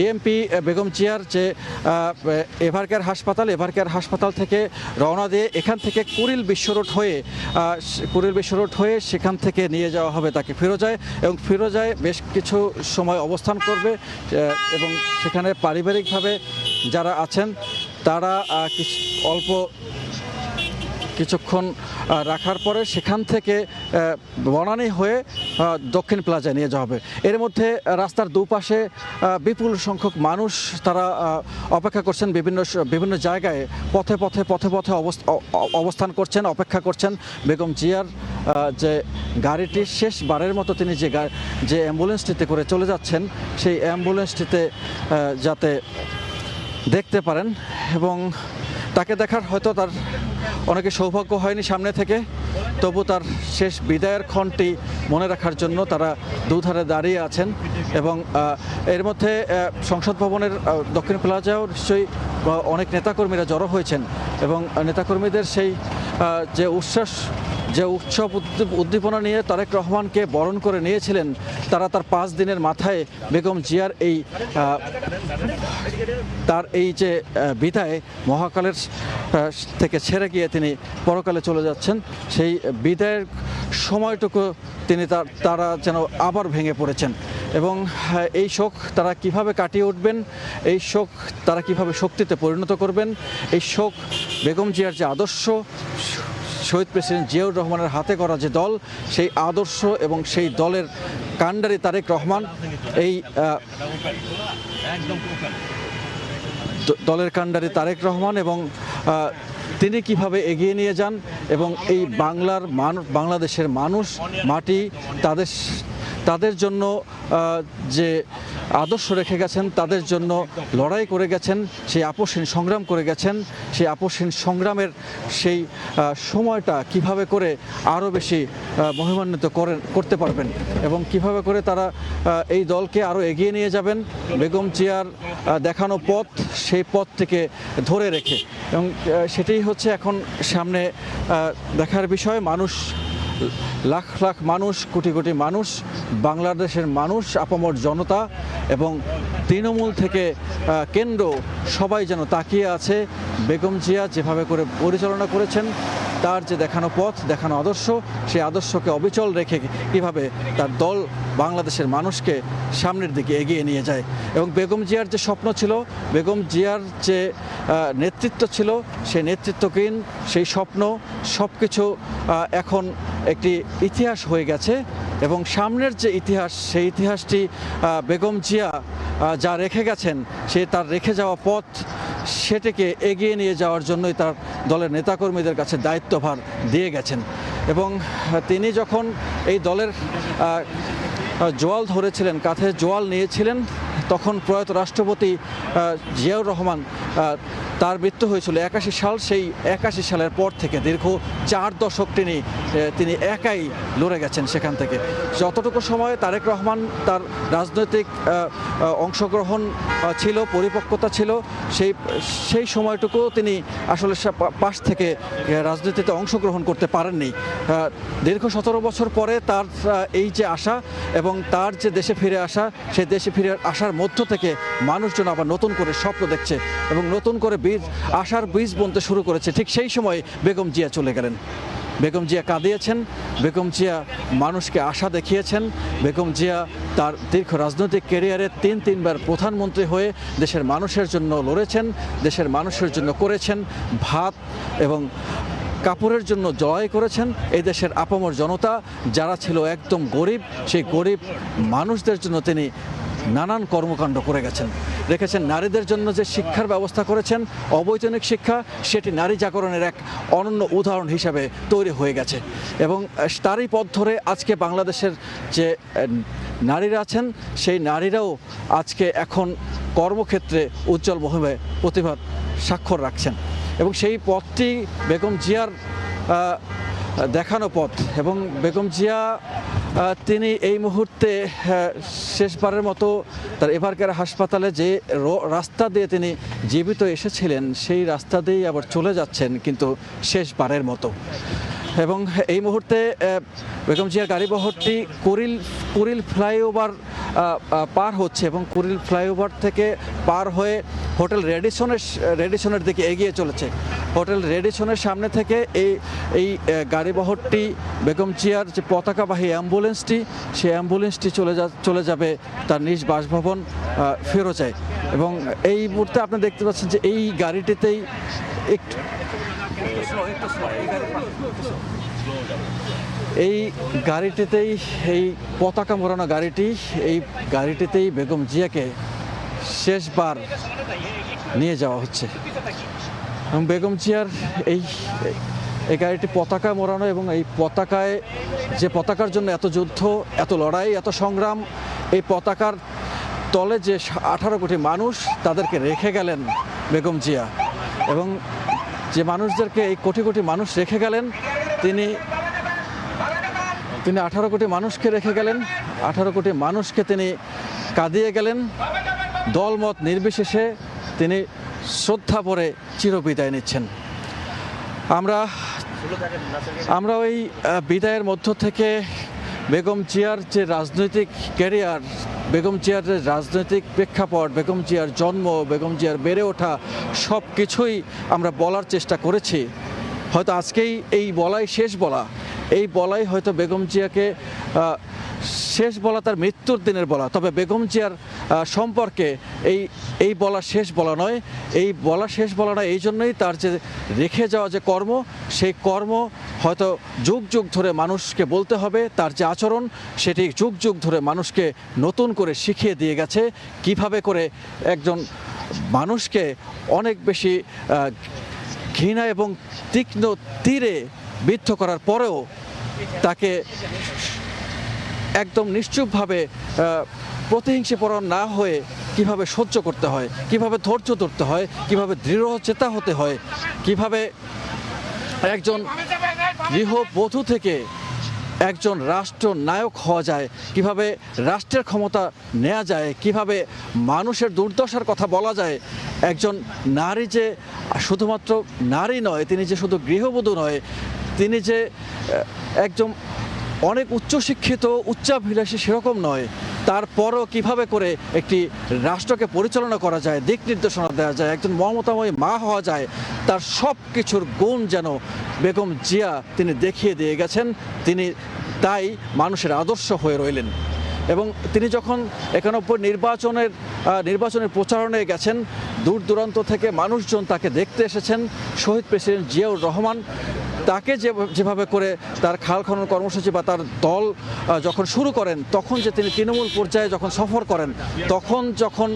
DMP Begum জিয়ার যে এভারকেয়ার হাসপাতাল থেকে রওনা দিয়ে এখান থেকে কুড়িল বিশ্ব রোড হয়ে সেখান থেকে নিয়ে যাওয়া হবে তাকে ফিরোজায়, এবং ফিরোজায় বেশ কিছু সময় অবস্থান করবে এবং সেখানে পারিবারিকভাবে যারা আছেন তারা কিছুক্ষণ রাখার পরে সেখান থেকে বনানী হয়ে দক্ষিণ প্লাজায় নিয়ে যাওয়া হবে। এর মধ্যে রাস্তার দুপাশে বিপুল সংখ্যক মানুষ তারা অপেক্ষা করছেন, বিভিন্ন জায়গায় পথে অবস্থান করছেন, অপেক্ষা করছেন বেগম জিয়ার যে গাড়িটি শেষবারের মতো তিনি যে অ্যাম্বুলেন্সটিতে করে চলে যাচ্ছেন সেই অ্যাম্বুলেন্সটিতে যাতে দেখতে পারেন, এবং তাকে দেখার হয়তো তার অনেকে সৌভাগ্য হয়নি সামনে থেকে, তবু তার শেষ বিদায়ের ক্ষণটি মনে রাখার জন্য তারা দুধারে দাঁড়িয়ে আছেন। এবং এর মধ্যে সংসদ ভবনের দক্ষিণ প্লাজাও নিশ্চয়ই অনেক নেতাকর্মীরা জড়ো হয়েছেন, এবং নেতাকর্মীদের সেই যে উৎসব উদ্দীপনা নিয়ে তারেক রহমানকে বরণ করে নিয়েছিলেন, তারা তার 5 দিনের মাথায় বেগম জিয়ার তার এই যে বিদায় মহাকালের থেকে ছেড়ে গিয়ে তিনি পরকালে চলে যাচ্ছেন, সেই বিদায়ের সময়টুকু তারা যেন আবার ভেঙে পড়েছেন। এবং এই শোক তারা কিভাবে কাটিয়ে উঠবেন, এই শোক তারা কিভাবে শক্তিতে পরিণত করবেন, এই শোক বেগম জিয়ার যে আদর্শ, শহীদ প্রেসিডেন্ট জিয়াউর রহমানের হাতে করা যে দল, সেই আদর্শ এবং সেই দলের কাণ্ডারি তারেক রহমান, এই দলের কাণ্ডারি তারেক রহমান এবং তিনি কিভাবে এগিয়ে নিয়ে যান, এবং এই বাংলাদেশের মানুষ, মাটি, তাদের জন্য যে আদর্শ রেখে গেছেন, তাদের জন্য লড়াই করে গেছেন, সেই আপসহীন সংগ্রাম করে গেছেন, সেই আপসহীন সংগ্রামের সেই সময়টা কিভাবে করে আরও বেশি মহিমান্বিত করতে পারবেন, এবং কিভাবে করে তারা এই দলকে আরও এগিয়ে নিয়ে যাবেন বেগম জিয়ার দেখানো পথ, সেই পথটিকে ধরে রেখে। এবং সেটাই হচ্ছে এখন সামনে দেখার বিষয়। লাখ লাখ মানুষ, কোটি কোটি মানুষ, বাংলাদেশের মানুষ, আপামর জনতা এবং তৃণমূল থেকে কেন্দ্র সবাই যেন তাকিয়ে আছে বেগম জিয়া যেভাবে করে পরিচালনা করেছেন, তার যে দেখানো পথ, দেখানো আদর্শ, সেই আদর্শকে অবিচল রেখে কীভাবে তার দল বাংলাদেশের মানুষকে সামনের দিকে এগিয়ে নিয়ে যায়। এবং বেগম জিয়ার যে স্বপ্ন ছিল, বেগম জিয়ার যে নেতৃত্ব ছিল, সেই নেতৃত্বহীন সেই স্বপ্ন সব কিছু এখন একটি ইতিহাস হয়ে গেছে, এবং সামনের যে ইতিহাস, সেই ইতিহাসটি বেগম জিয়া যা রেখে গেছেন, তার রেখে যাওয়া পথ, সেটিকে এগিয়ে নিয়ে যাওয়ার জন্যই তার দলের নেতাকর্মীদের কাছে দায়িত্বভার দিয়ে গেছেন। এবং তিনি যখন এই দলের জোয়াল ধরেছিলেন, কাঁধে জোয়াল নিয়েছিলেন, তখন প্রয়াত রাষ্ট্রপতি জিয়াউর রহমান তার মৃত্যু হয়েছিল 81 সাল। সেই 81 সালের পর থেকে দীর্ঘ 4 দশক তিনি একাই লড়ে গেছেন। সেখান থেকে যতটুকু সময় তারেক রহমান তার রাজনৈতিক অংশগ্রহণ ছিল, পরিপক্কতা ছিল, সেই সময়টুকু তিনি আসলে পাশ থেকে রাজনীতিতে অংশগ্রহণ করতে পারেননি। দীর্ঘ 17 বছর পরে তার এই যে আশা এবং তার যে দেশে ফিরে আসা, সেই দেশে ফিরে আসার মধ্য থেকে মানুষজন আবার নতুন করে স্বপ্ন দেখছে এবং নতুন করে আশার বীজ বুনতে শুরু করেছে। ঠিক সেই সময় বেগম জিয়া চলে গেলেন। বেগম জিয়া কাঁদিয়েছেন, বেগম জিয়া মানুষকে আশা দেখিয়েছেন, বেগম জিয়া তার দীর্ঘ রাজনৈতিক ক্যারিয়ারে 3বার প্রধানমন্ত্রী হয়ে দেশের মানুষের জন্য লড়েছেন, দেশের মানুষের জন্য করেছেন, ভাত এবং কাপড়ের জন্য জয় করেছেন। এই দেশের আপামর জনতা যারা ছিল একদম গরিব, সেই গরিব মানুষদের জন্য তিনি নানান কর্মকাণ্ড করে রেখেছেন। নারীদের জন্য যে শিক্ষার ব্যবস্থা করেছেন, অবৈতনিক শিক্ষা, সেটি নারী জাগরণের এক অনন্য উদাহরণ হিসাবে তৈরি হয়ে গেছে। এবং তারই পথ ধরে আজকে বাংলাদেশের যে নারীরা আছেন, সেই নারীরাও আজকে এখন কর্মক্ষেত্রে উজ্জ্বলভাবে প্রতিভার স্বাক্ষর রাখছেন। এবং সেই পথটি বেগম জিয়ার দেখানো পথ। এবং বেগম জিয়া তিনি এই মুহূর্তে শেষবারের মতো তার এভারকেয়ার হাসপাতালে যে রাস্তা দিয়ে তিনি জীবিত এসেছিলেন, সেই রাস্তা দিয়েই আবার চলে যাচ্ছেন, কিন্তু শেষবারের মতো। এবং এই মুহূর্তে বেগম জিয়ার গাড়িবহরটি কুড়িল ফ্লাইওভার পার হচ্ছে এবং কুড়িল ফ্লাইওভার থেকে পার হয়ে হোটেল রেডিসনের দিকে এগিয়ে চলেছে। হোটেল রেডিসনের সামনে থেকে এই গাড়িবহরটি বেগম জিয়ার যে পতাকাবাহী অ্যাম্বুলেন্সটি, সেই অ্যাম্বুলেন্সটি চলে যাবে তার নিজ বাসভবন ফিরোজায়। এবং এই মুহূর্তে আপনি দেখতে পাচ্ছেন যে এই গাড়িটিতেই এই পতাকা মোড়ানো এই গাড়িটিতেই বেগম জিয়াকে শেষবার নিয়ে যাওয়া হচ্ছে। এবং বেগম জিয়ার এই গাড়িটি পতাকা মোড়ানো এবং এই পতাকার জন্য এত যুদ্ধ, এত লড়াই, এত সংগ্রাম, এই পতাকার তলে যে 18 কোটি মানুষ তাদেরকে রেখে গেলেন বেগম জিয়া, এবং যে মানুষদেরকে এই কোটি কোটি মানুষ রেখে গেলেন, তিনি 18 কোটি মানুষকে রেখে গেলেন। 18 কোটি মানুষকে তিনি কাঁদিয়ে গেলেন। দলমত নির্বিশেষে তিনি শ্রদ্ধা ভরে চিরবিদায় নিচ্ছেন। আমরা ওই বিদায়ের মধ্য থেকে বেগম জিয়ার যে রাজনৈতিক ক্যারিয়ার, বেগম জিয়ার যে রাজনৈতিক প্রেক্ষাপট, বেগম জিয়ার জন্ম, বেগম জিয়ার বেড়ে ওঠা, সব কিছুই আমরা বলার চেষ্টা করেছি। হয়তো আজকেই এই বলাই হয়তো বেগম জিয়াকে শেষ বলা, তার মৃত্যুর দিনের বলা। তবে বেগম জিয়ার সম্পর্কে এই বলা শেষ বলা নয়। এই জন্যই তার যে রেখে যাওয়া যে কর্ম, সেই কর্ম হয়তো যুগ যুগ ধরে মানুষকে বলতে হবে। তার যে আচরণ, সেটি যুগ যুগ ধরে মানুষকে নতুন করে শিখিয়ে দিয়ে গেছে কিভাবে করে একজন মানুষকে অনেক বেশি ঘৃণা এবং তীক্ষ্ণ তীরে বিদ্ধ করার পরেও তাকে একদম নিশ্চুপভাবে প্রতিহিংসাপরায়ণ না হয়ে কিভাবে সহ্য করতে হয়, কিভাবে ধৈর্য ধরতে হয়, কিভাবে দৃঢ়চেতা হতে হয়, কিভাবে একজন গৃহবধূ থেকে একজন রাষ্ট্রনায়ক হওয়া যায়, কিভাবে রাষ্ট্রের ক্ষমতা নেওয়া যায়, কিভাবে মানুষের দুর্দশার কথা বলা যায়। একজন নারী যে শুধুমাত্র নারী নয়, তিনি যে শুধু গৃহবধূ নয়, তিনি যে একজন অনেক উচ্চশিক্ষিত, উচ্চাভিলাষী সেরকম নয়। তারপরও কিভাবে করে একটি রাষ্ট্রকে পরিচালনা করা যায়, দিক নির্দেশনা দেওয়া যায়, একজন মমতাময়ী মা হওয়া যায়, তার সব কিছুর গুণ যেন বেগম জিয়া তিনি দেখিয়ে দিয়ে গেছেন। তিনি তাই মানুষের আদর্শ হয়ে রইলেন। এবং তিনি যখন 91 নির্বাচনের প্রচারণায় গেছেন, দূর দূরান্ত থেকে মানুষজন তাকে দেখতে এসেছেন। শহীদ প্রেসিডেন্ট জিয়াউর রহমান তাকে যেভাবে করে তার খাল খনন কর্মসূচি বা তার দল যখন শুরু করেন, তখন যে তিনি তৃণমূল পর্যায়ে যখন সফর করেন, তখন যখন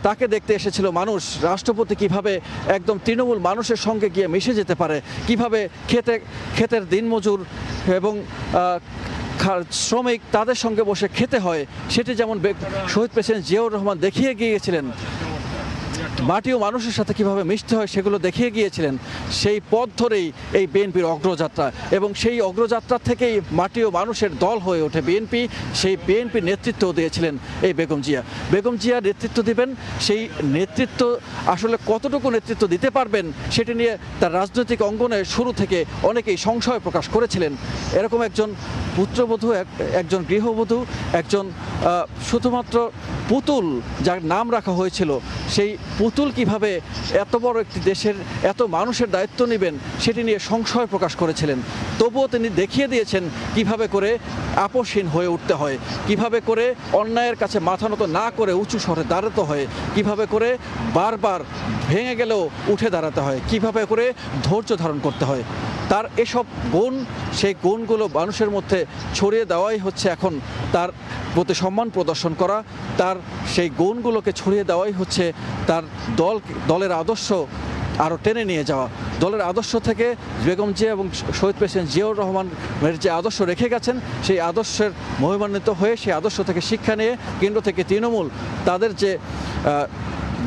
তাকে দেখতে এসেছিল মানুষ, রাষ্ট্রপতি কিভাবে একদম তৃণমূল মানুষের সঙ্গে গিয়ে মিশে যেতে পারে, কিভাবে ক্ষেতের দিনমজুর এবং শ্রমিক তাদের সঙ্গে বসে খেতে হয়, সেটি যেমন শহীদ প্রেসিডেন্ট জিয়াউর রহমান দেখিয়ে গিয়েছিলেন। মাটি ও মানুষের সাথে কিভাবে মিশতে হয় সেগুলো দেখিয়ে গিয়েছিলেন। সেই পথ ধরেই এই বিএনপির অগ্রযাত্রা, এবং সেই অগ্রযাত্রা থেকেই মাটি ও মানুষের দল হয়ে ওঠে বিএনপি। সেই বিএনপির নেতৃত্ব দিয়েছিলেন এই বেগম জিয়া। বেগম জিয়া নেতৃত্ব দিবেন, সেই নেতৃত্ব আসলে কতটুকু নেতৃত্ব দিতে পারবেন সেটি নিয়ে তার রাজনৈতিক অঙ্গনে শুরু থেকে অনেকেই সংশয় প্রকাশ করেছিলেন। এরকম একজন পুত্রবধূ, একজন গৃহবধূ, একজন শুধুমাত্র পুতুল যার নাম রাখা হয়েছিল, সেই পুতুল কিভাবে এত বড় একটি দেশের এত মানুষের দায়িত্ব নেবেন সেটি নিয়ে সংশয় প্রকাশ করেছিলেন। তবুও তিনি দেখিয়ে দিয়েছেন কিভাবে করে আপোষহীন হয়ে উঠতে হয়, কিভাবে করে অন্যায়ের কাছে মাথা নত না করে উঁচু স্বরে দাঁড়াতে হয়, কিভাবে করে বারবার ভেঙে গেলেও উঠে দাঁড়াতে হয়, কিভাবে করে ধৈর্য ধারণ করতে হয়। তার এসব গুণ, সেই গুণগুলো মানুষের মধ্যে ছড়িয়ে দেওয়াই হচ্ছে এখন তার প্রতি সম্মান প্রদর্শন করা। তার সেই গুণগুলোকে ছড়িয়ে দেওয়াই হচ্ছে তার দলের আদর্শ আরও টেনে নিয়ে যাওয়া। দলের আদর্শ থেকে বেগম জিয়া এবং শহীদ প্রেসিডেন্ট জিয়াউর রহমানের যে আদর্শ রেখে গেছেন, সেই আদর্শের মহিমান্বিত হয়ে সেই আদর্শ থেকে শিক্ষা নিয়ে কেন্দ্র থেকে তৃণমূল তাদের যে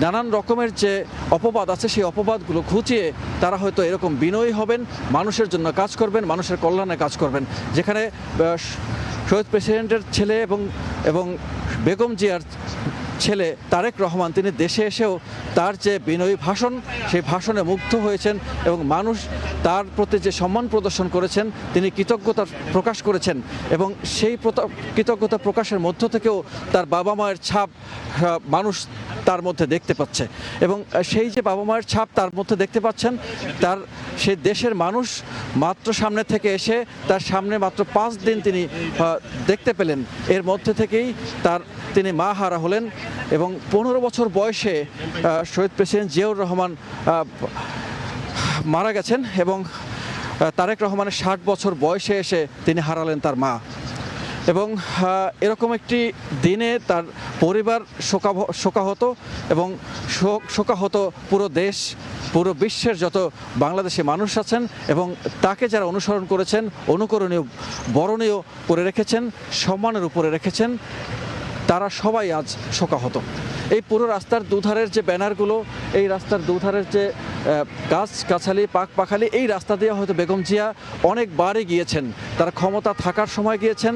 নানান রকমের যে অপবাদ আছে, সেই অপবাদগুলো ঘুচিয়ে তারা হয়তো এরকম বিনয়ী হবেন, মানুষের জন্য কাজ করবেন, মানুষের কল্যাণে কাজ করবেন। যেখানে শহীদ প্রেসিডেন্টের ছেলে এবং বেগম জিয়ার ছেলে তারেক রহমান তিনি দেশে এসেও তার যে বিনয়ী ভাষণ, সেই ভাষণে মুগ্ধ হয়েছেন এবং মানুষ তার প্রতি যে সম্মান প্রদর্শন করেছেন, তিনি কৃতজ্ঞতা প্রকাশ করেছেন এবং সেই কৃতজ্ঞতা প্রকাশের মধ্য থেকেও তার বাবা মায়ের ছাপ মানুষ তার মধ্যে দেখতে পাচ্ছে এবং সেই যে বাবা মায়ের ছাপ তার মধ্যে দেখতে পাচ্ছেন, তার সেই দেশের মানুষ মাত্র সামনে থেকে এসে তার সামনে মাত্র 5 দিন তিনি দেখতে পেলেন। এর মধ্যে থেকেই তিনি মা হারা হলেন এবং 15 বছর বয়সে শহীদ প্রেসিডেন্ট জিয়াউর রহমান মারা গেছেন এবং তারেক রহমানের 60 বছর বয়সে এসে তিনি হারালেন তার মা। এবং এরকম একটি দিনে তার পরিবার শোকাহত এবং শোকাহত পুরো দেশ, পুরো বিশ্বের যত বাংলাদেশি মানুষ আছেন এবং তাকে যারা অনুসরণ করেছেন, অনুকরণীয় বরণীয় করে রেখেছেন, সম্মানের উপরে রেখেছেন, তারা সবাই আজ শোকাহত। এই পুরো রাস্তার দুধারের যে ব্যানারগুলো, এই রাস্তার দুধারের যে গাছগাছালি পাখালি, এই রাস্তা দিয়ে হয়তো বেগম জিয়া অনেকবারই গিয়েছেন। তার ক্ষমতা থাকার সময় গিয়েছেন,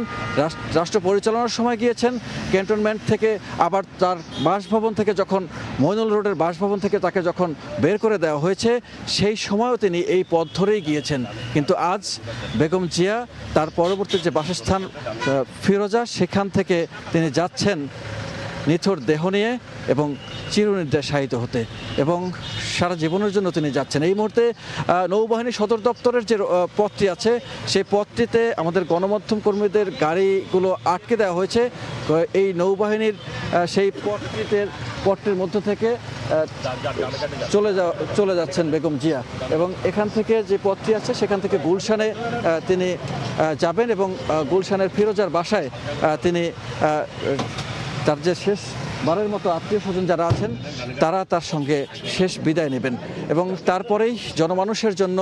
রাষ্ট্র পরিচালনার সময় গিয়েছেন, ক্যান্টনমেন্ট থেকে আবার তার বাসভবন থেকে যখন মইনুল রোডের বাসভবন থেকে তাকে যখন বের করে দেওয়া হয়েছে, সেই সময়ও তিনি এই পথ ধরেই গিয়েছেন। কিন্তু আজ বেগম জিয়া তার পরবর্তী যে বাসস্থান ফিরোজা, সেখান থেকে তিনি যাচ্ছেন নিথর দেহ নিয়ে এবং চিরনিদ্রায় শায়িত হতে, এবং সারা জীবনের জন্য তিনি যাচ্ছেন। এই মুহূর্তে নৌবাহিনী সদর দপ্তরের যে পথটি আছে, সেই পথটিতে আমাদের গণমাধ্যম কর্মীদের গাড়িগুলো আটকে দেওয়া হয়েছে। এই নৌবাহিনীর সেই পথটির মধ্য থেকে চলে যাচ্ছেন বেগম জিয়া এবং এখান থেকে যে পথটি আছে সেখান থেকে গুলশানে তিনি যাবেন এবং গুলশানের ফিরোজার বাসায় তিনি তার যে শেষবারের মতো আত্মীয় স্বজন যারা আছেন তারা তার সঙ্গে শেষ বিদায় নেবেন এবং তারপরেই জনমানুষের জন্য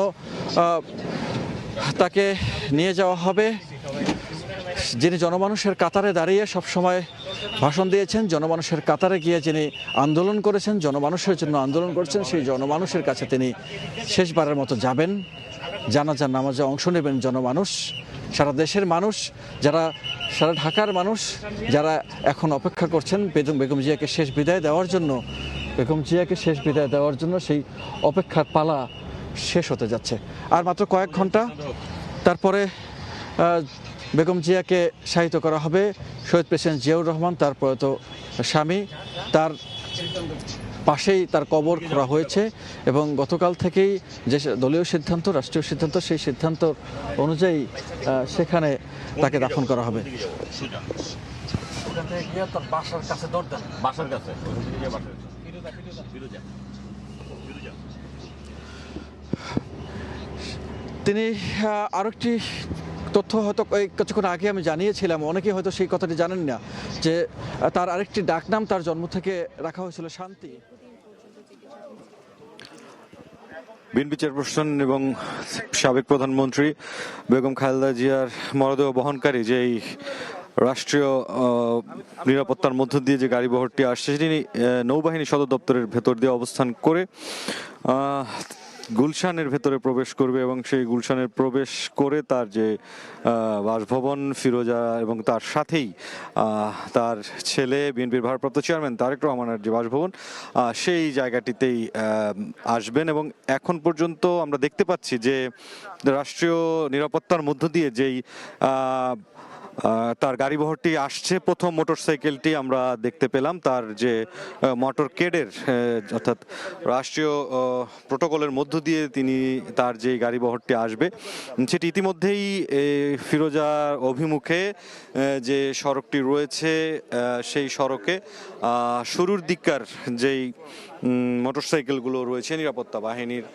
তাকে নিয়ে যাওয়া হবে যিনি জনমানুষের কাতারে দাঁড়িয়ে সবসময় ভাষণ দিয়েছেন, জনমানুষের কাতারে গিয়ে যিনি আন্দোলন করেছেন, জনমানুষের জন্য আন্দোলন করেছেন, সেই জনমানুষের কাছে তিনি শেষবারের মতো যাবেন। জানাজার নামাজে অংশ নেবেন জনমানুষ, সারা দেশের মানুষ, সারা ঢাকার মানুষ যারা এখন অপেক্ষা করছেন বেগম জিয়াকে শেষ বিদায় দেওয়ার জন্য, সেই অপেক্ষার পালা শেষ হতে যাচ্ছে। আর মাত্র কয়েক ঘন্টা, তারপরে বেগম জিয়াকে শায়িত করা হবে শহীদ প্রেসিডেন্ট জিয়াউর রহমান, তার প্রয়াত স্বামী। তার পাশেই তার কবর খোঁড়া হয়েছে এবং গতকাল থেকেই যে দলীয় সিদ্ধান্ত, রাষ্ট্রীয় সিদ্ধান্ত, সেই সিদ্ধান্ত অনুযায়ী সেখানে তাকে দাফন করা হবে। তিনি আরেকটি তথ্য হয়তো কিছুক্ষণ আগে আমি জানিয়েছিলাম, অনেকেই হয়তো সেই কথাটি জানেন না, যে তার আরেকটি ডাকনাম তার জন্ম থেকে রাখা হয়েছিল শান্তি। বিএনপি চেয়ারপারসন এবং সাবেক প্রধানমন্ত্রী বেগম খালেদা জিয়ার মরদেহ বহনকারী যেই রাষ্ট্রীয় নিরাপত্তার মধ্য দিয়ে যে গাড়িবহরটি আসছে, সেটি নৌবাহিনী সদর দপ্তরের ভেতর দিয়ে অবস্থান করে গুলশানের ভেতরে প্রবেশ করবে এবং সেই গুলশানের প্রবেশ করে তার যে বাসভবন ফিরোজা এবং তার সাথেই তার ছেলে বিএনপির ভারপ্রাপ্ত চেয়ারম্যান তারেক রহমানের যে বাসভবন, সেই জায়গাটিতেই আসবেন। এবং এখন পর্যন্ত আমরা দেখতে পাচ্ছি যে রাষ্ট্রীয় নিরাপত্তার মধ্য দিয়ে যেই তার গাড়িবহরটি আসছে, প্রথম মোটরসাইকেলটি আমরা দেখতে পেলাম, তার যে মোটরকেডের অর্থাৎ রাষ্ট্রীয় প্রোটোকলের মধ্য দিয়ে তার যে গাড়িবহরটি আসবে, সেটি ইতিমধ্যেই ফিরোজার অভিমুখে যে সড়কটি রয়েছে সেই সড়কে শুরুর দিককার যেই মোটরসাইকেলগুলো রয়েছে নিরাপত্তা বাহিনীর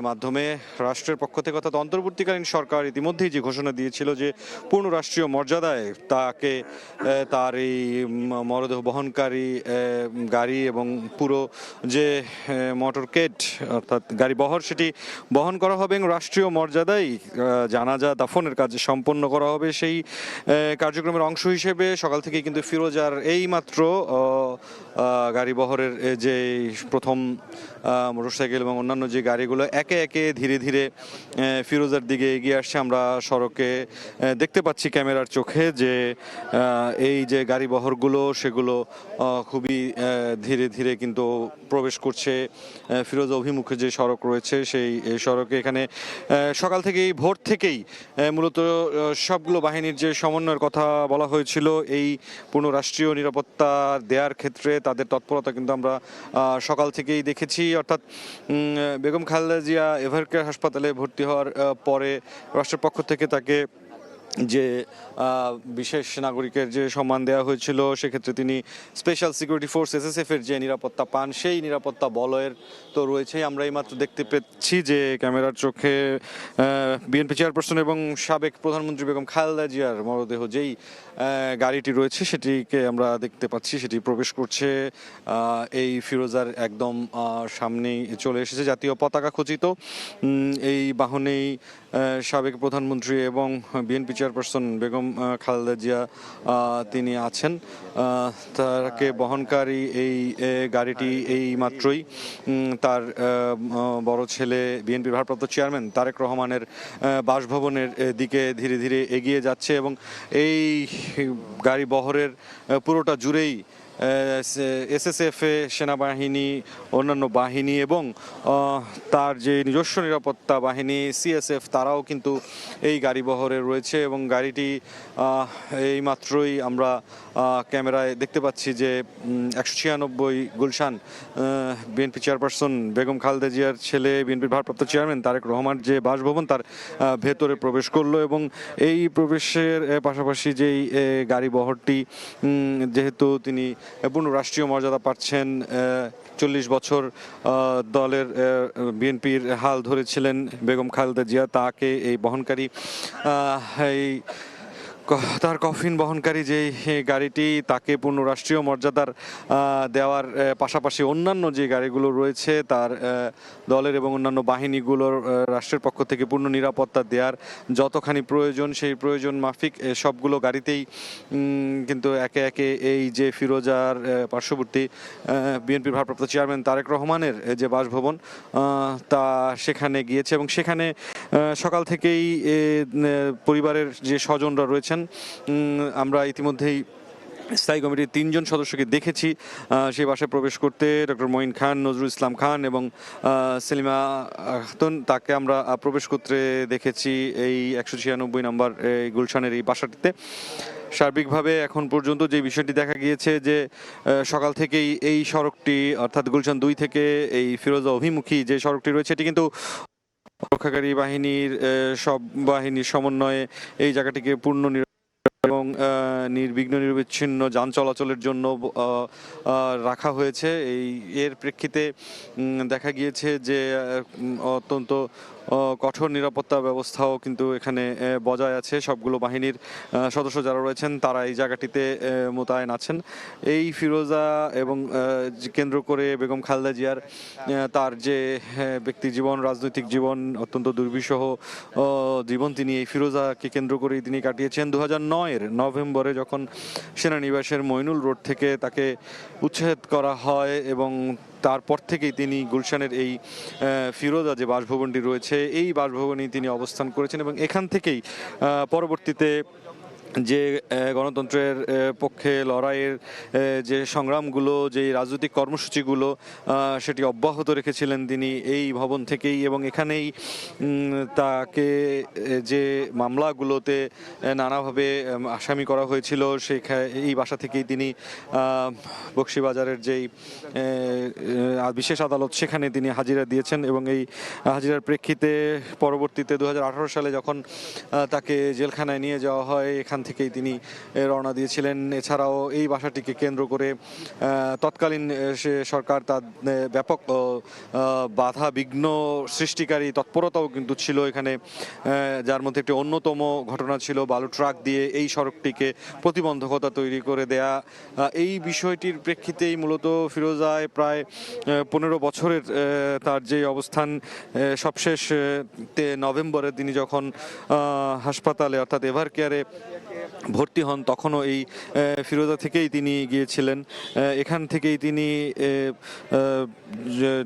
মাধ্যমে রাষ্ট্রের পক্ষ থেকে, অর্থাৎ অন্তর্বর্তীকালীন সরকার ইতিমধ্যেই যে ঘোষণা দিয়েছিল যে পূর্ণ রাষ্ট্রীয় মর্যাদায় তাকে তার এই মরদেহ বহনকারী গাড়ি এবং পুরো যে মোটরকেড অর্থাৎ গাড়ি বহর, সেটি বহন করা হবে এবং রাষ্ট্রীয় মর্যাদায় জানাজা দাফনের কাজ সম্পন্ন করা হবে। সেই কার্যক্রমের অংশ হিসেবে সকাল থেকেই কিন্তু ফিরোজার এই মাত্র গাড়ি বহরের যে প্রথম মোটরসাইকেল এবং অন্যান্য যে গাড়িগুলো একে একে ধীরে ধীরে ফিরোজার দিকে এগিয়ে আসছে। আমরা সড়কে দেখতে পাচ্ছি ক্যামেরার চোখে যে এই যে গাড়ি বহরগুলো সেগুলো খুবই ধীরে ধীরে কিন্তু প্রবেশ করছে ফিরোজা অভিমুখে যে সড়ক রয়েছে সেই সড়কে। এখানে সকাল থেকেই ভোর থেকেই মূলত সবগুলো বাহিনীর যে সমন্বয়ের কথা বলা হয়েছিল এই পূর্ণ রাষ্ট্রীয় নিরাপত্তা দেওয়ার ক্ষেত্রে তাদের তৎপরতা কিন্তু আমরা সকাল থেকেই দেখেছি। অর্থাৎ বেগম খালেদা জিয়া এভারকেয়ার হাসপাতালে ভর্তি হওয়ার পরে রাষ্ট্রের পক্ষ থেকে তাকে যে বিশেষ নাগরিকের যে সম্মান দেওয়া হয়েছিল সেক্ষেত্রে তিনি স্পেশাল সিকিউরিটি ফোর্স SSF এর যে নিরাপত্তা পান সেই নিরাপত্তা বলয়ের তো রয়েছেই। আমরা এইমাত্র দেখতে পেয়েছি যে ক্যামেরার চোখে বিএনপি চেয়ারপারসন এবং সাবেক প্রধানমন্ত্রী বেগম খালেদা জিয়ার মরদেহ যেই গাড়িটি রয়েছে সেটিকে আমরা দেখতে পাচ্ছি, সেটি প্রবেশ করছে এই ফিরোজার একদম সামনেই চলে এসেছে। জাতীয় পতাকা খচিত এই বাহনেই সাবেক প্রধানমন্ত্রী এবং বিএনপি চেয়ারপারসন বেগম খালেদা জিয়া তিনি আছেন। তাকে বহনকারী এই গাড়িটি এই মাত্রই তার বড় ছেলে বিএনপির ভারপ্রাপ্ত চেয়ারম্যান তারেক রহমানের বাসভবনের দিকে ধীরে ধীরে এগিয়ে যাচ্ছে এবং এই গাড়ি বহরের পুরোটা জুড়েই SSF সেনাবাহিনী, অন্যান্য বাহিনী এবং তার যে নিজস্ব নিরাপত্তা বাহিনী CSF তারাও কিন্তু এই গাড়ি বহরে রয়েছে এবং গাড়িটি এই মাত্রই আমরা ক্যামেরায় দেখতে পাচ্ছি যে 196 গুলশান বিএনপি চেয়ারপারসন বেগম খালেদা জিয়ার ছেলে বিএনপির ভারপ্রাপ্ত চেয়ারম্যান তারেক রহমান যে বাসভবন তার ভেতরে প্রবেশ করলো এবং এই প্রবেশের পাশাপাশি যেই গাড়ি বহরটি যেহেতু তিনি পূর্ণ রাষ্ট্রীয় মর্যাদা পাচ্ছেন, 40 বছর দলের বিএনপির হাল ধরেছিলেন বেগম খালেদা জিয়া, তাকে এই বহনকারী এই তার কফিন বহনকারী যে গাড়িটি তাকে পূর্ণ রাষ্ট্রীয় মর্যাদার দেওয়ার পাশাপাশি অন্যান্য যে গাড়িগুলো রয়েছে তার দলের এবং অন্যান্য বাহিনীগুলোর রাষ্ট্রের পক্ষ থেকে পূর্ণ নিরাপত্তা দেওয়ার যতখানি প্রয়োজন সেই প্রয়োজন মাফিক সবগুলো গাড়িতেই কিন্তু একে একে এই যে ফিরোজার পার্শ্ববর্তী বিএনপির ভারপ্রাপ্ত চেয়ারম্যান তারেক রহমানের যে বাসভবন তা সেখানে গিয়েছে এবং সেখানে সকাল থেকেই পরিবারের যে স্বজনরা রয়েছেন আমরা ইতিমধ্যেই স্থায়ী কমিটির 3 জন সদস্যকে দেখেছি সেই বাসায় প্রবেশ করতে। ডক্টর মঈন খান, নজরুল ইসলাম খান এবং সেলিমা খাতুন, তাকে আমরা প্রবেশ করতে দেখেছি এই 196 নম্বর গুলশানের এই বাসাটিতে। সার্বিকভাবে এখন পর্যন্ত যে বিষয়টি দেখা গিয়েছে যে সকাল থেকেই এই সড়কটি অর্থাৎ গুলশান 2 থেকে এই ফিরোজা অভিমুখী যে সড়কটি রয়েছে এটি কিন্তু রক্ষাকারী বাহিনীর সব বাহিনীর সমন্বয়ে এই জায়গাটিকে পূর্ণ এবং নির্বিঘ্ন নিরবিচ্ছিন্ন যান চলাচলের জন্য রাখা হয়েছে। এর প্রেক্ষিতে দেখা গিয়েছে যে অত্যন্ত কঠোর নিরাপত্তা ব্যবস্থাও কিন্তু এখানে বজায় আছে। সবগুলো বাহিনীর সদস্য যারা রয়েছেন তারা এই জায়গাটিতে মোতায়েন আছেন। এই ফিরোজা এবং কেন্দ্র করে বেগম খালেদা জিয়ার তার যে ব্যক্তি জীবন, রাজনৈতিক জীবন, অত্যন্ত দুর্বিষহ জীবন তিনি এই ফিরোজাকে কেন্দ্র করেই তিনি কাটিয়েছেন। 2009-এর নভেম্বরে যখন সেনানিবাসের মইনুল রোড থেকে তাকে উচ্ছেদ করা হয় এবং তারপর থেকেই তিনি গুলশানের এই ফিরোজা যে বাসভবনটি রয়েছে এই বাসভবনেই তিনি অবস্থান করেছেন এবং এখান থেকেই পরবর্তীতে যে গণতন্ত্রের পক্ষে লড়াইয়ের যে সংগ্রামগুলো, যে রাজনৈতিক কর্মসূচিগুলো সেটি অব্যাহত রেখেছিলেন তিনি এই ভবন থেকেই এবং এখানেই তাকে যে মামলাগুলোতে নানাভাবে আসামি করা হয়েছিল এই বাসা থেকেই তিনি বকশীবাজারের যেই বিশেষ আদালত সেখানে তিনি হাজিরা দিয়েছেন এবং এই হাজিরার প্রেক্ষিতে পরবর্তীতে 2018 সালে যখন তাকে জেলখানায় নিয়ে যাওয়া হয় এখান থেকেই তিনি রওনা দিয়েছিলেন। এছাড়াও এই বাসাটিকে কেন্দ্র করে তৎকালীন সরকার তার ব্যাপক বাধা বিঘ্ন সৃষ্টিকারী তৎপরতাও কিন্তু ছিল এখানে, যার মধ্যে একটি অন্যতম ঘটনা ছিল বালু ট্রাক দিয়ে এই সড়কটিকে প্রতিবন্ধকতা তৈরি করে দেয়া। এই বিষয়টির প্রেক্ষিতেই মূলত ফিরোজায় প্রায় 15 বছরের তার যে অবস্থান সবশেষ নভেম্বরে তিনি যখন হাসপাতালে অর্থাৎ এভারকেয়ারে ভর্তি হন তখনও এই ফিরোজা থেকেই তিনি গিয়েছিলেন। এখান থেকেই তিনি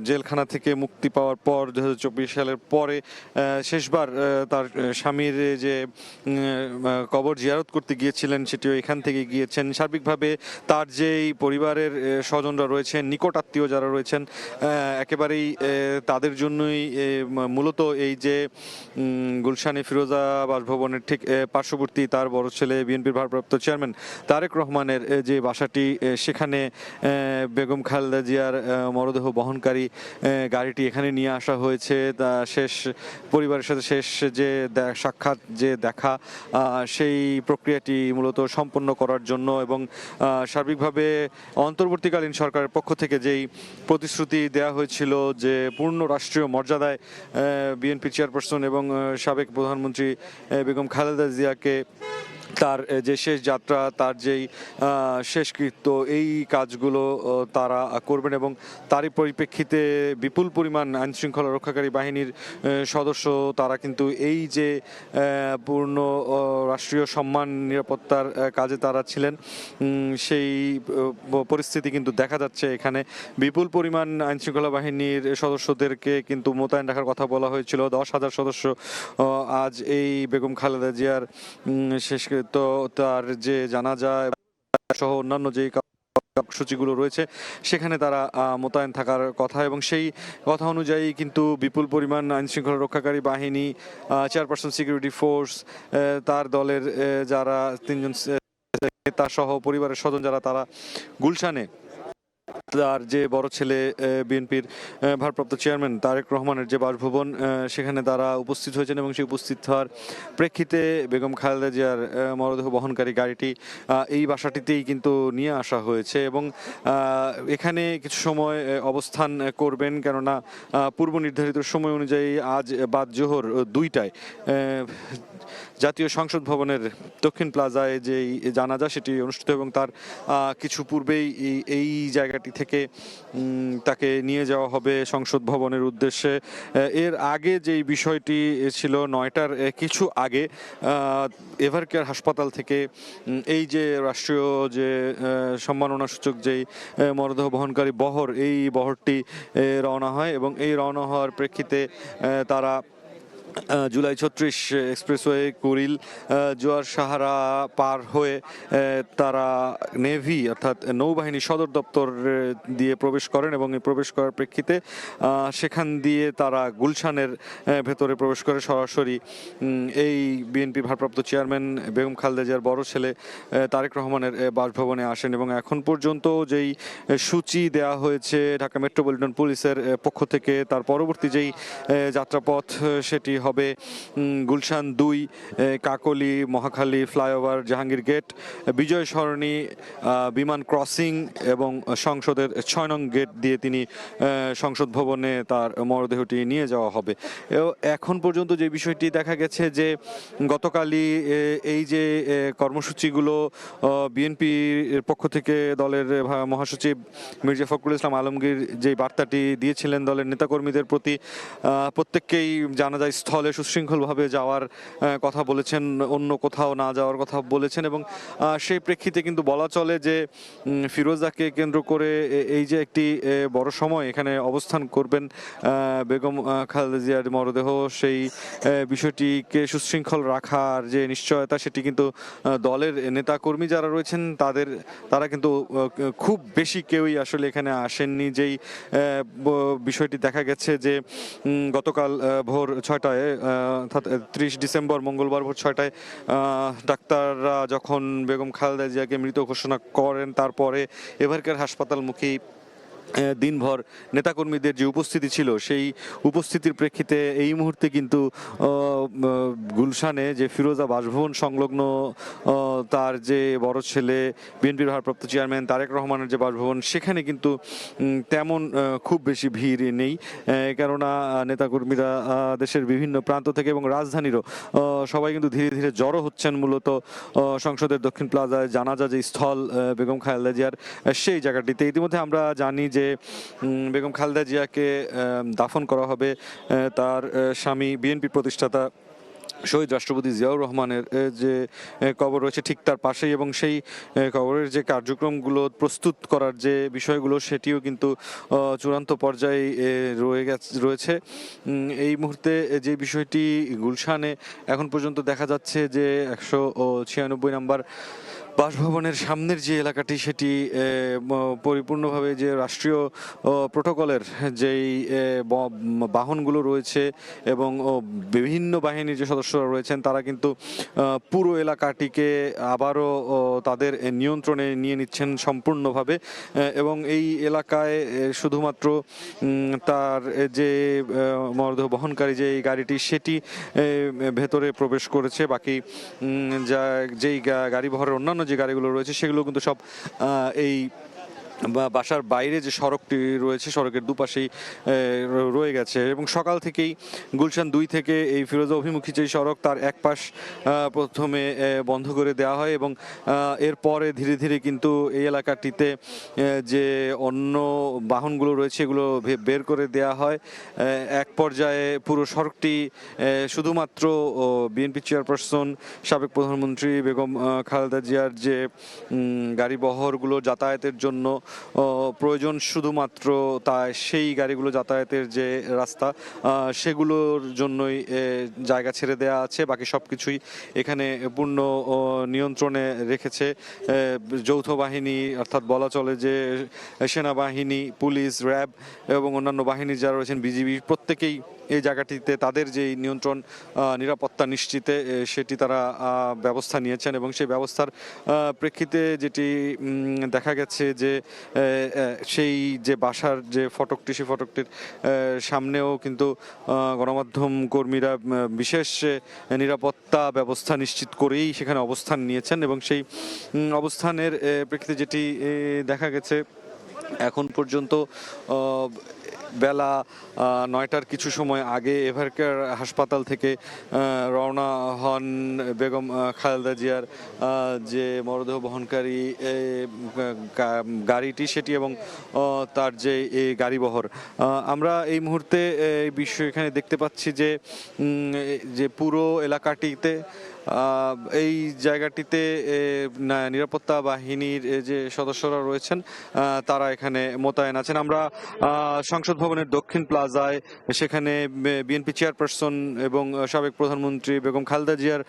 জেলখানা থেকে মুক্তি পাওয়ার পর 2024 সালের পরে শেষবার তার স্বামীর যে কবর জিয়ারত করতে গিয়েছিলেন সেটিও এখান থেকে গিয়েছেন। সার্বিকভাবে তার যেই পরিবারের স্বজনরা রয়েছেন, নিকট আত্মীয় যারা রয়েছেন, একেবারেই তাদের জন্যই মূলত এই যে গুলশানে ফিরোজা বাসভবনের ঠিক পার্শ্ববর্তী তার বড় ছেলে বিএনপির ভারপ্রাপ্ত চেয়ারম্যান তারেক রহমানের যে বাসাটি, সেখানে বেগম খালেদা জিয়ার মরদেহ বহনকারী গাড়িটি এখানে নিয়ে আসা হয়েছে। তা শেষ পরিবারের সাথে শেষ যে সাক্ষাৎ, যে দেখা, সেই প্রক্রিয়াটি মূলত সম্পন্ন করার জন্য এবং সার্বিকভাবে অন্তর্বর্তীকালীন সরকারের পক্ষ থেকে যেই প্রতিশ্রুতি দেওয়া হয়েছিল যে পূর্ণ রাষ্ট্রীয় মর্যাদায় বিএনপি চেয়ারপারসন এবং সাবেক প্রধানমন্ত্রী বেগম খালেদা জিয়াকে তার যে শেষ যাত্রা, তার যেই শেষকৃত্য, এই কাজগুলো তারা করবেন এবং তারই পরিপ্রেক্ষিতে বিপুল পরিমাণ আইনশৃঙ্খলা রক্ষাকারী বাহিনীর সদস্য তারা কিন্তু এই যে পূর্ণ রাষ্ট্রীয় সম্মান নিরাপত্তার কাজে তারা ছিলেন, সেই পরিস্থিতি কিন্তু দেখা যাচ্ছে এখানে। বিপুল পরিমাণ আইনশৃঙ্খলা বাহিনীর সদস্যদেরকে কিন্তু মোতায়েন রাখার কথা বলা হয়েছিল। 10,000 সদস্য আজ এই বেগম খালেদা জিয়ার শেষকৃত্য, তার যে জানাজা সহ অন্যান্য যে কর্মসূচিগুলো রয়েছে সেখানে তারা মোতায়েন থাকার কথা এবং সেই কথা অনুযায়ী কিন্তু বিপুল পরিমাণ আইনশৃঙ্খলা রক্ষাকারী বাহিনী, চেয়ারপারসন সিকিউরিটি ফোর্স, তার দলের যারা 3জন নেতা সহ পরিবারের স্বজন যারা, তারা গুলশানে তার যে বড় ছেলে বিএনপির ভারপ্রাপ্ত চেয়ারম্যান তারেক রহমানের যে বাসভবন, সেখানে তারা উপস্থিত হয়েছেন এবং সেই উপস্থিত হওয়ার প্রেক্ষিতে বেগম খালেদা জিয়ার মরদেহ বহনকারী গাড়িটি এই বাসাটিতেই কিন্তু নিয়ে আসা হয়েছে এবং এখানে কিছু সময় অবস্থান করবেন, কেননা পূর্ব নির্ধারিত সময় অনুযায়ী আজ বাদ জোহর 2টায় জাতীয় সংসদ ভবনের দক্ষিণ প্লাজায় যেই জানাজা সেটি অনুষ্ঠিত এবং তার কিছু পূর্বেই এই জায়গাটি থেকে তাকে নিয়ে যাওয়া হবে সংসদ ভবনের উদ্দেশ্যে। এর আগে যেই বিষয়টি ছিল 9টার কিছু আগে এভারকেয়ার হাসপাতাল থেকে এই যে রাষ্ট্রীয় যে সম্মাননাসূচক যেই মরদেহ বহনকারী বহর, এই বহরটি রওনা হয় এবং এই রওনা হওয়ার প্রেক্ষিতে তারা জুলাই 36 এক্সপ্রেসওয়ে, কুড়িল, জোয়ার সাহারা পার হয়ে তারা নেভি অর্থাৎ নৌবাহিনী সদর দপ্তর দিয়ে প্রবেশ করেন এবং এই প্রবেশ করার প্রেক্ষিতে সেখান দিয়ে তারা গুলশানের ভেতরে প্রবেশ করে সরাসরি এই বিএনপি ভারপ্রাপ্ত চেয়ারম্যান বেগম খালেদা জিয়ার বড় ছেলে তারেক রহমানের বাসভবনে আসেন এবং এখন পর্যন্ত যেই সূচি দেওয়া হয়েছে ঢাকা মেট্রোপলিটন পুলিশের পক্ষ থেকে, তার পরবর্তী যেই যাত্রাপথ সেটি হবে গুলশান 2, কাকলি, মহাখালী ফ্লাইওভার, জাহাঙ্গীর গেট, বিজয় সরণি, বিমান ক্রসিং এবং সংসদের 6 নং গেট দিয়ে তিনি সংসদ ভবনে তার মরদেহটি নিয়ে যাওয়া হবে। এখন পর্যন্ত যে বিষয়টি দেখা গেছে যে গতকালই এই যে কর্মসূচিগুলো বিএনপির পক্ষ থেকে দলের মহাসচিব মির্জা ফখরুল ইসলাম আলমগীর যে বার্তাটি দিয়েছিলেন দলের নেতাকর্মীদের প্রতি, প্রত্যেককেই জানাজা স্থলে সুশৃঙ্খলভাবে যাওয়ার কথা বলেছেন, অন্য কোথাও না যাওয়ার কথা বলেছেন এবং সেই প্রেক্ষিতে কিন্তু বলা চলে যে ফিরোজাকে কেন্দ্র করে এই যে একটি বড় সময় এখানে অবস্থান করবেন বেগম খালেদা জিয়ার মরদেহ, সেই বিষয়টিকে সুশৃঙ্খল রাখার যে নিশ্চয়তা সেটি কিন্তু দলের নেতাকর্মী যারা রয়েছেন তারা কিন্তু খুব বেশি কেউই আসলে এখানে আসেননি। যেই বিষয়টি দেখা গেছে যে গতকাল ভোর 6টায় অর্থাৎ 30 ডিসেম্বর মঙ্গলবার ভোর 6টায় ডাক্তাররা যখন বেগম খালেদা জিয়াকে মৃত ঘোষণা করেন, তারপরে এভারকেয়ার হাসপাতালমুখী দিনভর নেতাকর্মীদের যে উপস্থিতি ছিল সেই উপস্থিতির প্রেক্ষিতে এই মুহূর্তে কিন্তু গুলশানে যে ফিরোজা বাসভবন সংলগ্ন তার যে বড় ছেলে বিএনপির ভারপ্রাপ্ত চেয়ারম্যান তারেক রহমানের যে বাসভবন, সেখানে কিন্তু তেমন খুব বেশি ভিড় নেই, কেননা নেতাকর্মীরা দেশের বিভিন্ন প্রান্ত থেকে এবং রাজধানীরও সবাই কিন্তু ধীরে ধীরে জড়ো হচ্ছেন মূলত সংসদের দক্ষিণ প্লাজায় জানাজা যে স্থল বেগম খালেদা জিয়ার, সেই জায়গাটিতে। ইতিমধ্যে আমরা জানি যে বেগম খালেদা জিয়াকে দাফন করা হবে তার স্বামী বিএনপি প্রতিষ্ঠাতা শহীদ রাষ্ট্রপতি জিয়াউর রহমানের যে কবর রয়েছে ঠিক তার পাশেই, এবং সেই কবরের যে কার্যক্রমগুলো প্রস্তুত করার যে বিষয়গুলো সেটিও কিন্তু চূড়ান্ত পর্যায়ে রয়েছে। এই মুহূর্তে যে বিষয়টি গুলশানে এখন পর্যন্ত দেখা যাচ্ছে যে 196 নম্বর বাসভবনের সামনের যে এলাকাটি সেটি পরিপূর্ণভাবে যে রাষ্ট্রীয় প্রোটোকলের যেই বাহনগুলো রয়েছে এবং বিভিন্ন বাহিনীর যে সদস্যরা রয়েছেন তারা কিন্তু পুরো এলাকাটিকে আবারও তাদের নিয়ন্ত্রণে নিয়ে নিচ্ছেন সম্পূর্ণভাবে, এবং এই এলাকায় শুধুমাত্র তার যে মরদেহ বহনকারী যে গাড়িটি সেটি ভেতরে প্রবেশ করেছে। বাকি যেই গাড়ি বহরের অন্যান্য যে গাড়িগুলো রয়েছে সেগুলো কিন্তু সব এই বাসার বাইরে যে সড়কটি রয়েছে সড়কের দুপাশেই রয়ে গেছে। এবং সকাল থেকেই গুলশান 2 থেকে এই ফিরোজা অভিমুখী যে সড়ক তার এক পাশ প্রথমে বন্ধ করে দেওয়া হয়, এবং এরপরে ধীরে ধীরে কিন্তু এই এলাকাটিতে যে অন্য বাহনগুলো রয়েছে এগুলো বের করে দেওয়া হয়। এক পর্যায়ে পুরো সড়কটি শুধুমাত্র বিএনপি চেয়ারপারসন সাবেক প্রধানমন্ত্রী বেগম খালেদা জিয়ার যে গাড়ি বহরগুলো যাতায়াতের জন্য প্রয়োজন শুধুমাত্র সেই গাড়িগুলো যাতায়াতের যে রাস্তা সেগুলোর জন্যই জায়গা ছেড়ে দেওয়া আছে। বাকি সব কিছুই এখানে পূর্ণ নিয়ন্ত্রণে রেখেছে যৌথ বাহিনী, অর্থাৎ বলা চলে যে সেনাবাহিনী, পুলিশ, র্যাব এবং অন্যান্য বাহিনী যারা রয়েছেন, বিজিবি, প্রত্যেকেই এই জায়গাটিতে তাদের যে নিয়ন্ত্রণ নিরাপত্তা নিশ্চিতে সেটি তারা ব্যবস্থা নিয়েছেন। এবং সেই ব্যবস্থার প্রেক্ষিতে যেটি দেখা গেছে যে সেই যে বাসার যে ফটকটি সেই ফটকটির সামনেও কিন্তু গণমাধ্যম কর্মীরা বিশেষ নিরাপত্তা ব্যবস্থা নিশ্চিত করেই সেখানে অবস্থান নিয়েছেন। এবং সেই অবস্থানের প্রেক্ষিতে যেটি দেখা গেছে এখন পর্যন্ত বেলা 9টার কিছু সময় আগে এভারকেয়ার হাসপাতাল থেকে রওনা হন বেগম খালেদা জিয়ার যে মরদেহ বহনকারী গাড়িটি সেটি এবং তার যে গাড়ি বহর। আমরা এই মুহূর্তে এই বিষয় এখানে দেখতে পাচ্ছি যে পুরো এলাকাটিতে এই জায়গাটিতে নিরাপত্তা বাহিনীর যে সদস্যরা রয়েছেন তারা এখানে মোতায়েন আছেন। আমরা সংসদ ভবনের দক্ষিণ প্লাজায় সেখানে বিএনপি চেয়ারপারসন এবং সাবেক প্রধানমন্ত্রী বেগম খালেদা জিয়ার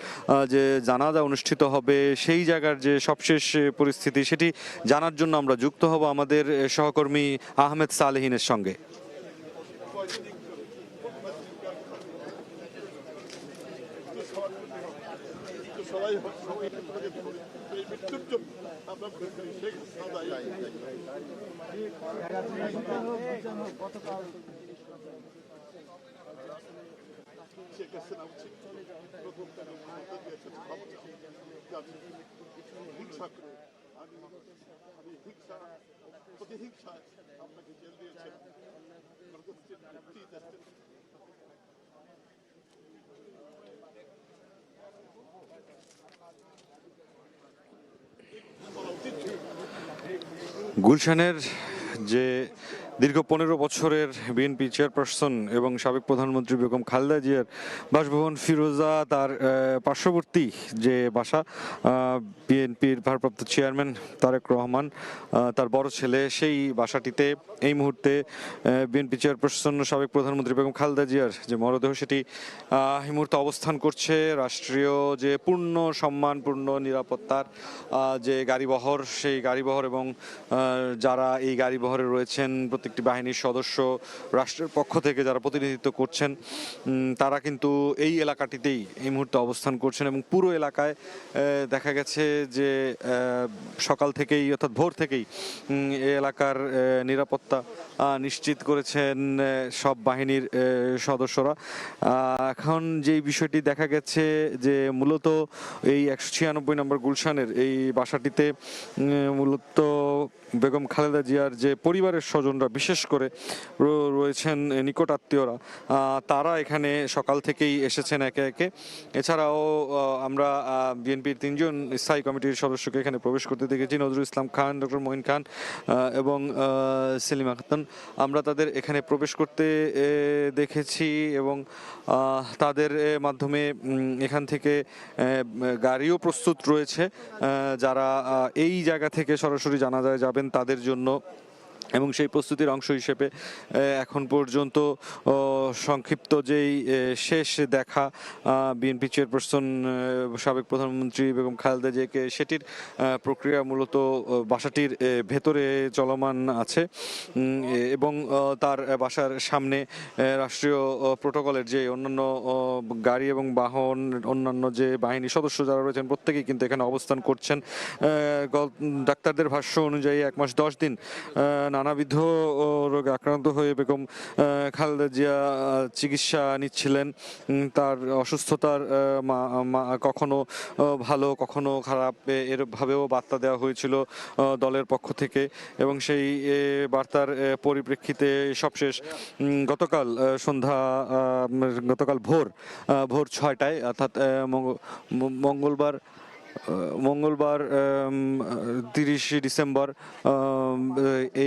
যে জানাজা অনুষ্ঠিত হবে সেই জায়গার যে সবশেষ পরিস্থিতি সেটি জানার জন্য আমরা যুক্ত হব আমাদের সহকর্মী আহমেদ সালেহিনের সঙ্গে। গুলশানের যে দীর্ঘ 15 বছরের বিএনপি চেয়ারপারসন এবং সাবেক প্রধানমন্ত্রী বেগম খালেদা জিয়ার বাসভবন ফিরোজা তার পার্শ্ববর্তী যে বাসা, বিএনপির ভারপ্রাপ্ত চেয়ারম্যান তারেক রহমান তার বড় ছেলে, সেই বাসাটিতে এই মুহূর্তে বিএনপি চেয়ারপারসন সাবেক প্রধানমন্ত্রী বেগম খালেদা জিয়ার যে মরদেহ সেটি এই মুহূর্তে অবস্থান করছে। রাষ্ট্রীয় যে পূর্ণ সম্মান, পূর্ণ নিরাপত্তার যে গাড়িবহর, সেই গাড়িবহর এবং যারা এই গাড়িবহরে রয়েছেন প্রত্যেকটি বাহিনীর সদস্য, রাষ্ট্রের পক্ষ থেকে যারা প্রতিনিধিত্ব করছেন তারা কিন্তু এই এলাকাটিতেই এই মুহূর্তে অবস্থান করছেন। এবং পুরো এলাকায় দেখা গেছে যে সকাল থেকেই অর্থাৎ ভোর থেকেই এই এলাকার নিরাপত্তা নিশ্চিত করেছেন সব বাহিনীর সদস্যরা। এখন যে বিষয়টি দেখা গেছে যে মূলত এই 196 নম্বর গুলশানের এই বাসাটিতে মূলত বেগম খালেদা জিয়ার যে পরিবারের স্বজনরা বিশেষ করে রয়েছেন নিকট আত্মীয়রা, তারা এখানে সকাল থেকেই এসেছেন একে একে। এছাড়াও আমরা বিএনপির 3জন স্থায়ী কমিটির সদস্যকে এখানে প্রবেশ করতে দেখেছি, নজরুল ইসলাম খান, ডক্টর মঈন খান এবং সেলিমা খাতুন। আমরা তাদের এখানে প্রবেশ করতে দেখেছি এবং তাদের মাধ্যমে এখান থেকে গাড়িও প্রস্তুত রয়েছে যারা এই জায়গা থেকে সরাসরি জানাজায় যাবেন তাদের জন্য। এবং সেই প্রস্তুতির অংশ হিসেবে এখন পর্যন্ত সংক্ষিপ্ত যেই শেষ দেখা বিএনপি চেয়ারপারসন সাবেক প্রধানমন্ত্রী বেগম খালেদা জিয়াকে, সেটির প্রক্রিয়া মূলত বাসাটির ভেতরে চলমান আছে এবং তার বাসার সামনে রাষ্ট্রীয় প্রোটোকলের যে অন্যান্য গাড়ি এবং বাহন, অন্যান্য যে বাহিনী সদস্য যারা রয়েছেন প্রত্যেকেই কিন্তু এখানে অবস্থান করছেন। ডাক্তারদের ভাষ্য অনুযায়ী 1 মাস 10 দিন নানাবিধ রোগে আক্রান্ত হয়ে বেগম খালেদা জিয়া চিকিৎসা নিচ্ছিলেন। তার অসুস্থতার কখনো ভালো কখনো খারাপ এরভাবেও বার্তা দেওয়া হয়েছিল দলের পক্ষ থেকে এবং সেই বার্তার পরিপ্রেক্ষিতে সবশেষ গতকাল ভোর 6টায় অর্থাৎ মঙ্গলবার 30 ডিসেম্বর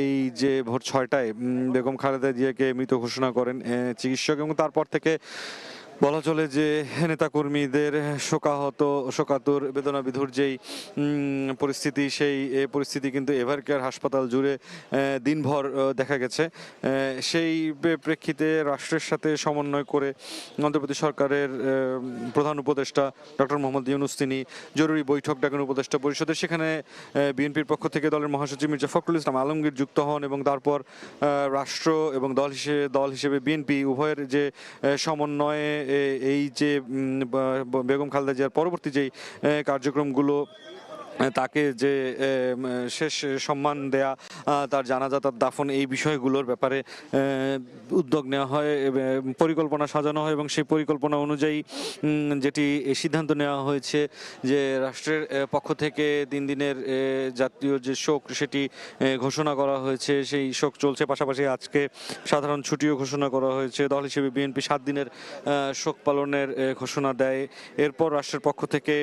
এই যে ভোর 6টায় বেগম খালেদা জিয়াকে মৃত ঘোষণা করেন চিকিৎসক। এবং তারপর থেকে বলা চলে যে নেতাকর্মীদের শোকাতুর বেদনাবিধুর যেই পরিস্থিতি, সেই পরিস্থিতি কিন্তু এভারকেয়ার হাসপাতাল জুড়ে দিনভর দেখা গেছে। সেই প্রেক্ষিতে রাষ্ট্রের সাথে সমন্বয় করে অন্তর্বর্তী সরকারের প্রধান উপদেষ্টা ডক্টর মোহাম্মদ ইউনূস তিনি জরুরি বৈঠক ডাকেন উপদেষ্টা পরিষদের। সেখানে বিএনপির পক্ষ থেকে দলের মহাসচিব মির্জা ফখরুল ইসলাম আলমগীর যুক্ত হন এবং তারপর রাষ্ট্র এবং দল হিসেবে বিএনপি উভয়ের যে সমন্বয়ে এই যে বেগম খালেদা জিয়ার পরবর্তী যেই কার্যক্রমগুলো, তাকে যে শেষ সম্মান দেয়া, তার জানাজা, তার দাফন, এই বিষয়গুলোর ব্যাপারে উদ্যোগ নেওয়া হয়, পরিকল্পনা সাজানো হয় এবং সেই পরিকল্পনা অনুযায়ী যেটি সিদ্ধান্ত নেওয়া হয়েছে যে রাষ্ট্রের পক্ষ থেকে 3 দিনের জাতীয় যে শোক সেটি ঘোষণা করা হয়েছে। সেই শোক চলছে, পাশাপাশি আজকে সাধারণ ছুটিও ঘোষণা করা হয়েছে। দল হিসেবে বিএনপি 7 দিনের শোক পালনের ঘোষণা দেয়। এরপর রাষ্ট্রের পক্ষ থেকে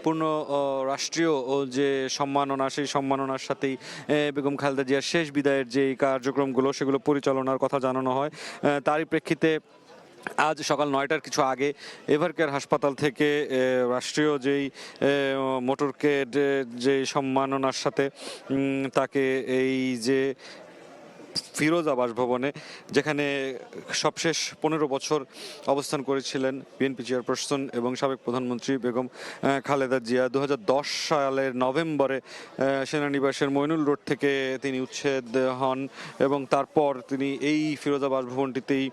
পূর্ণ রাষ্ট্রীয় যে সম্মাননা, সেই সম্মাননার সাথেই বেগম খালেদা জিয়ার শেষ বিদায়ের যে কার্যক্রমগুলো সেগুলো পরিচালনার কথা জানানো হয়। তারই প্রেক্ষিতে আজ সকাল 9টার কিছু আগে এভারকেয়ার হাসপাতাল থেকে রাষ্ট্রীয় যেই মোটরকেড যে সম্মাননার সাথে তাকে এই যে ফিরোজা বাসভবনে, যেখানে সবশেষ 15 বছর অবস্থান করেছিলেন বিএনপি চেয়ারপারসন এবং সাবেক প্রধানমন্ত্রী বেগম খালেদা জিয়া, 2010 সালের নভেম্বরে সেনানিবাসের মইনুল রোড থেকে তিনি উচ্ছেদ হন এবং তারপর তিনি এই ফিরোজা বাসভবনটিতেই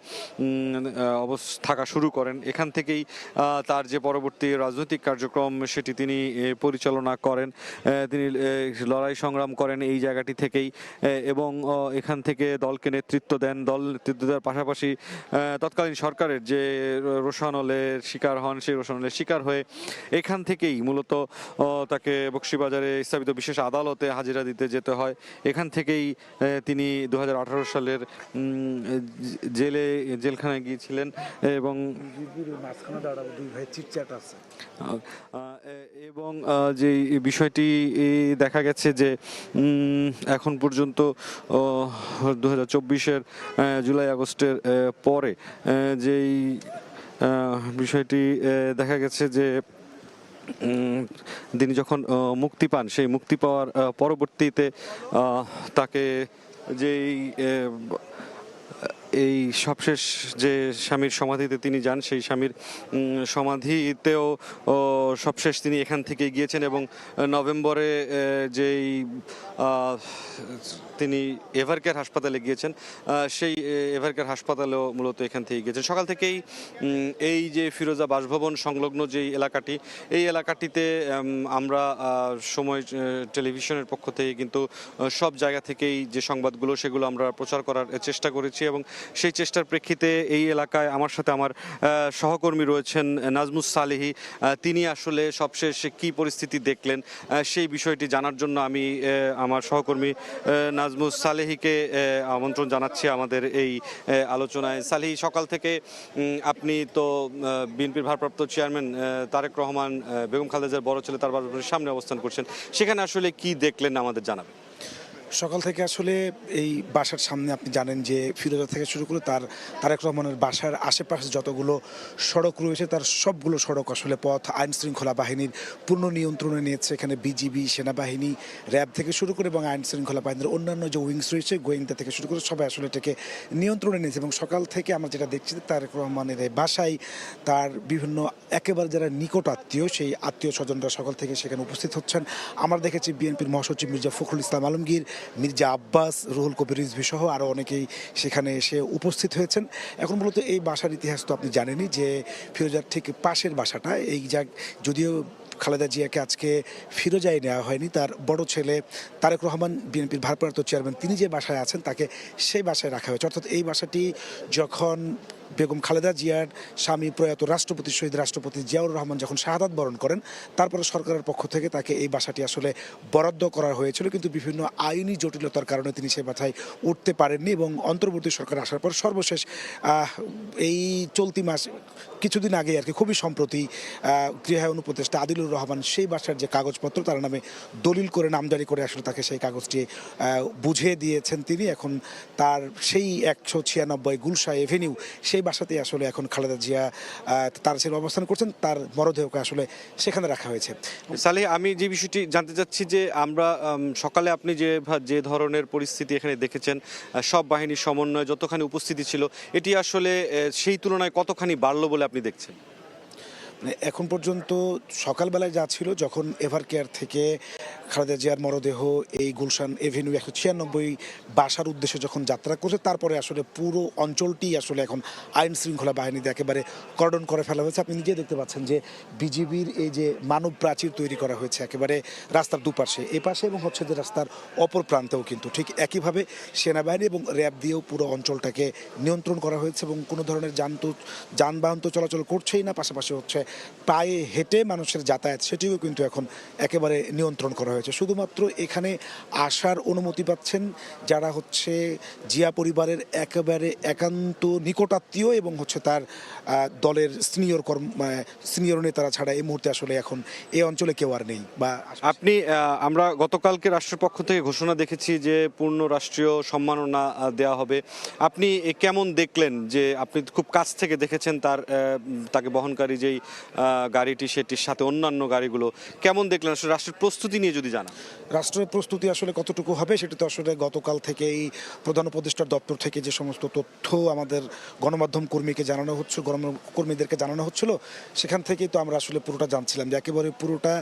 থাকা শুরু করেন। এখান থেকেই তার যে পরবর্তী রাজনৈতিক কার্যক্রম সেটি তিনি পরিচালনা করেন। তিনি লড়াই সংগ্রাম করেন এই জায়গাটি থেকেই এবং এখান থেকে দলকে নেতৃত্ব দেন। দল নেতৃত্ব দেওয়ার পাশাপাশি তৎকালীন সরকারের যে রোষানলের শিকার হন, সেই রোষানলের শিকার হয়ে এখান থেকেই মূলত তাকে বকশীবাজারে স্থাপিত বিশেষ আদালতে হাজিরা দিতে যেতে হয়। এখান থেকেই তিনি 2018 সালের জেলখানায় গিয়েছিলেন এবং যে বিষয়টি দেখা গেছে যে এখন পর্যন্ত 2024-এর জুলাই আগস্টের পরে যেই বিষয়টি দেখা গেছে যে তিনি যখন মুক্তি পান, সেই মুক্তি পাওয়ার পরবর্তীতে তাকে যেই এই সবশেষ যে স্বামীর সমাধিতে তিনি যান, সেই স্বামীর সমাধিতেও সবশেষ তিনি এখান থেকে গিয়েছেন এবং নভেম্বরে যেই তিনি এভারকেয়ার হাসপাতালে গিয়েছেন, সেই এভারকেয়ার হাসপাতালেও মূলত এখান থেকে গিয়েছেন। সকাল থেকেই এই যে ফিরোজা বাসভবন সংলগ্ন যেই এলাকাটি, এই এলাকাটিতে আমরা সময় টেলিভিশনের পক্ষ থেকে কিন্তু সব জায়গা থেকেই যে সংবাদগুলো সেগুলো আমরা প্রচার করার চেষ্টা করেছি এবং সেই চেষ্টার প্রেক্ষিতে এই এলাকায় আমার সাথে আমার সহকর্মী রয়েছেন নাজমুস সালেহী। তিনি আসলে সবশেষ কি পরিস্থিতি দেখলেন সেই বিষয়টি জানার জন্য আমি আমার সহকর্মী নাজমুস সালেহীকে আমন্ত্রণ জানাচ্ছি আমাদের এই আলোচনায়। সালেহী, সকাল থেকে আপনি তো বিএনপির ভারপ্রাপ্ত চেয়ারম্যান তারেক রহমান বেগম খালেদা জিয়ার বড় ছেলে তার বাড়ির সামনে অবস্থান করছেন, সেখানে আসলে কি দেখলেন আমাদের জানাবেন। সকাল থেকে আসলে এই বাসার সামনে আপনি জানেন যে ফিরোজা থেকে শুরু করে তারেক রহমানের বাসার আশেপাশে যতগুলো সড়ক রয়েছে তার সবগুলো সড়ক আসলে পথ আইন শৃঙ্খলা বাহিনীর পূর্ণ নিয়ন্ত্রণে নিয়েছে। এখানে বিজিবি, সেনাবাহিনী, র্যাব থেকে শুরু করে এবং আইন শৃঙ্খলা বাহিনীর অন্যান্য যে উইংস রয়েছে, গোয়েন্দা থেকে শুরু করে সবাই আসলে এটাকে নিয়ন্ত্রণে নিয়েছে। এবং সকাল থেকে আমরা যেটা দেখছি তারেক রহমানের এই বাসায় তার বিভিন্ন একেবারে যারা নিকট আত্মীয়, সেই আত্মীয় স্বজনরা সকাল থেকে সেখানে উপস্থিত হচ্ছেন। আমরা দেখেছি বিএনপির মহাসচিব মির্জা ফখরুল ইসলাম আলমগীর, মির্জা আব্বাস, রুহুল কবির রিজভী সহ আরও অনেকেই সেখানে এসে উপস্থিত হয়েছেন। এখন মূলত এই বাসার ইতিহাস তো আপনি জানেনই যে ফিরোজার ঠিক পাশের বাসাটা, এই যদিও খালেদা জিয়াকে আজকে ফিরোজায় নেওয়া হয়নি, তার বড় ছেলে তারেক রহমান বিএনপির ভারপ্রাপ্ত চেয়ারম্যান তিনি যে বাসায় আছেন তাকে সেই বাসায় রাখা হয়েছে। অর্থাৎ এই বাসাটি যখন বেগম খালেদা জিয়ার স্বামী প্রয়াত রাষ্ট্রপতি শহীদ রাষ্ট্রপতি জিয়াউর রহমান যখন শাহাদাত বরণ করেন, তারপরে সরকারের পক্ষ থেকে তাকে এই বাসাটি আসলে বরাদ্দ করা হয়েছিল, কিন্তু বিভিন্ন আইনি জটিলতার কারণে তিনি সেই বাসায় উঠতে পারেননি। এবং অন্তর্বর্তী সরকার আসার পর সর্বশেষ এই চলতি মাস কিছুদিন আগে আর কি, খুবই সম্প্রতি গৃহায়ন উপদেষ্টা আদিলুর রহমান সেই বাসার যে কাগজপত্র তার নামে দলিল করে নামজারি করে আসলে তাকে সেই কাগজটি বুঝিয়ে দিয়েছেন তিনি। এখন তার সেই 196 গুলশা এভিনিউ সেই বাসাতে আসলে এখন খালেদা জিয়া তার ছেলে অবস্থান করছেন, তার মরদেহকে আসলে সেখানে রাখা হয়েছে। সালেহ, আমি যে বিষয়টি জানতে চাচ্ছি যে আমরা সকালে আপনি যে ধরনের পরিস্থিতি এখানে দেখেছেন, সব বাহিনীর সমন্বয়ে যতখানি উপস্থিতি ছিল, এটি আসলে সেই তুলনায় কতখানি বাড়লো বলে আপনি দেখছেন? এখন পর্যন্ত সকালবেলায় যা ছিল, যখন এভার কেয়ার থেকে খালেদা জিয়ার মরদেহ এই গুলশান এভিনিউ 196 বাসার উদ্দেশ্যে যখন যাত্রা করছে, তারপরে আসলে পুরো অঞ্চলটি আসলে এখন আইন শৃঙ্খলা বাহিনীতে একেবারে কর্ডন করে ফেলা হয়েছে। আপনি নিজে দেখতে পাচ্ছেন যে বিজিবির এই যে মানব প্রাচীর তৈরি করা হয়েছে একেবারে রাস্তার দুপাশে, এ পাশে এবং হচ্ছে যে রাস্তার অপর প্রান্তেও কিন্তু ঠিক একইভাবে সেনাবাহিনী এবং র্যাব দিয়েও পুরো অঞ্চলটাকে নিয়ন্ত্রণ করা হয়েছে। এবং কোনো ধরনের যানবাহন তো চলাচল করছেই না, পাশাপাশি হচ্ছে পায়ে হেঁটে মানুষের যাতায়াত সেটিও কিন্তু এখন একেবারে নিয়ন্ত্রণ করা হয়েছে। শুধুমাত্র এখানে আসার অনুমতি পাচ্ছেন যারা হচ্ছে জিয়া পরিবারের একেবারে একান্ত নিকটাত্মীয় এবং হচ্ছে তার দলের সিনিয়র নেতারা ছাড়া এই মুহূর্তে আসলে এখন এই অঞ্চলে কেউ আর নেই। বা আমরা গতকালকে রাষ্ট্রের পক্ষ থেকে ঘোষণা দেখেছি যে পূর্ণ রাষ্ট্রীয় সম্মাননা দেওয়া হবে। আপনি কেমন দেখলেন, যে আপনি খুব কাছ থেকে দেখেছেন তাকে বহনকারী যেই গাড়িটি সেটির সাথে অন্যান্য গাড়িগুলো, কেমন দেখলেন আসলে রাষ্ট্রের প্রস্তুতি নিয়ে যদি জানা? রাষ্ট্রের প্রস্তুতি আসলে কতটুকু হবে সেটা তো আসলে গতকাল থেকেই প্রধান উপদেষ্টার দপ্তর থেকে যে সমস্ত তথ্য আমাদের গণমাধ্যম কর্মীদেরকে জানানো হচ্ছিল, সেখান থেকেই তো আমরা আসলে পুরোটা জানছিলাম যে একেবারে পুরোটা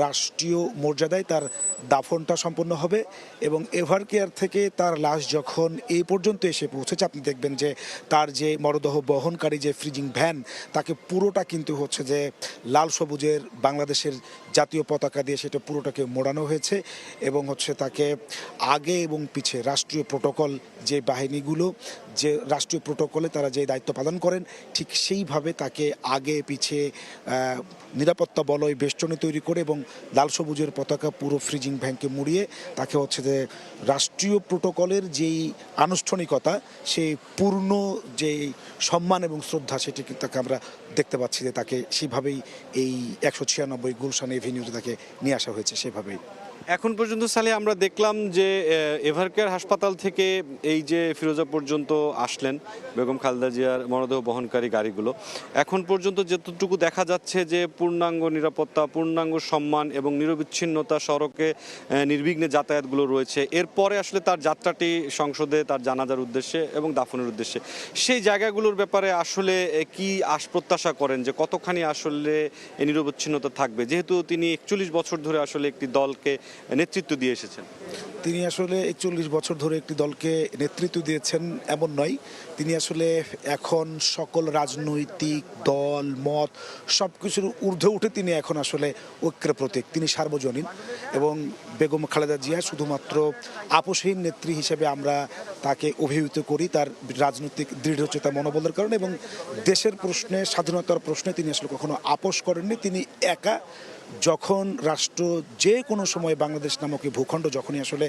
রাষ্ট্রীয় মর্যাদায় তার দাফনটা সম্পন্ন হবে। এবং এভার কেয়ার থেকে তার লাশ যখন এই পর্যন্ত এসে পৌঁছেছে, আপনি দেখবেন যে তার যে মরদেহ বহনকারী যে ফ্রিজিং ভ্যান, তাকে পুরোটা কিন্তু হচ্ছে যে লাল সবুজের বাংলাদেশের জাতীয় পতাকা দিয়ে সেটা পুরোটাকে মোড়ানো হয়েছে। এবং হচ্ছে তাকে আগে এবং পিছে রাষ্ট্রীয় প্রোটোকল যে বাহিনীগুলো যে রাষ্ট্রীয় প্রোটোকলে তারা যে দায়িত্ব পালন করেন, ঠিক সেইভাবে তাকে আগে পিছে নিরাপত্তা বলয় বেষ্টনী তৈরি করে এবং লাল সবুজের পতাকা পুরো ফ্রিজিং ভ্যানকে মুড়িয়ে তাকে হচ্ছে যে রাষ্ট্রীয় প্রোটোকলের যেই আনুষ্ঠানিকতা, সেই পূর্ণ যেই সম্মান এবং শ্রদ্ধা, সেটি কিন্তু তাকে আমরা দেখতে পাচ্ছি যে তাকে সেভাবেই এই 196 গুলশান এভিনিউতে তাকে নিয়ে আসা হয়েছে সেভাবেই। এখন পর্যন্ত সালে আমরা দেখলাম যে এভারকেয়ার হাসপাতাল থেকে এই যে ফিরোজা পর্যন্ত আসলেন বেগম খালেদা জিয়ার মরদেহ বহনকারী গাড়িগুলো, এখন পর্যন্ত যতটুকু দেখা যাচ্ছে যে পূর্ণাঙ্গ নিরাপত্তা, পূর্ণাঙ্গ সম্মান এবং নিরবিচ্ছিন্নতা, সড়কে নির্বিঘ্নে যাতায়াতগুলো রয়েছে। এরপরে আসলে তার যাত্রাটি সংসদে তার জানাজার উদ্দেশ্যে এবং দাফনের উদ্দেশ্যে, সেই জায়গাগুলোর ব্যাপারে আসলে কি প্রত্যাশা করেন যে কতখানি আসলে এই নিরবিচ্ছিন্নতা থাকবে, যেহেতু তিনি 41 বছর ধরে আসলে একটি দলকে নেতৃত্ব দিয়ে এসেছেন? তিনি আসলে 41 বছর ধরে একটি দলকে নেতৃত্ব দিয়েছেন এমন নয়। তিনি আসলে এখন সকল রাজনৈতিক দল মত সব কিছুর ঊর্ধ্বে উঠে তিনি এখন আসলে ঐক্যের প্রতীক। তিনি সার্বজনীন এবং বেগম খালেদা জিয়া শুধুমাত্র আপোষহীন নেত্রী হিসেবে আমরা তাকে অভিহিত করি তার রাজনৈতিক দৃঢ়চেতা মনোবলের কারণে এবং দেশের প্রশ্নে স্বাধীনতার প্রশ্নে তিনি আসলে কখনো আপোষ করেননি। তিনি একা যখন রাষ্ট্র যে কোনো সময় বাংলাদেশ নামক এই ভূখণ্ড যখনই আসলে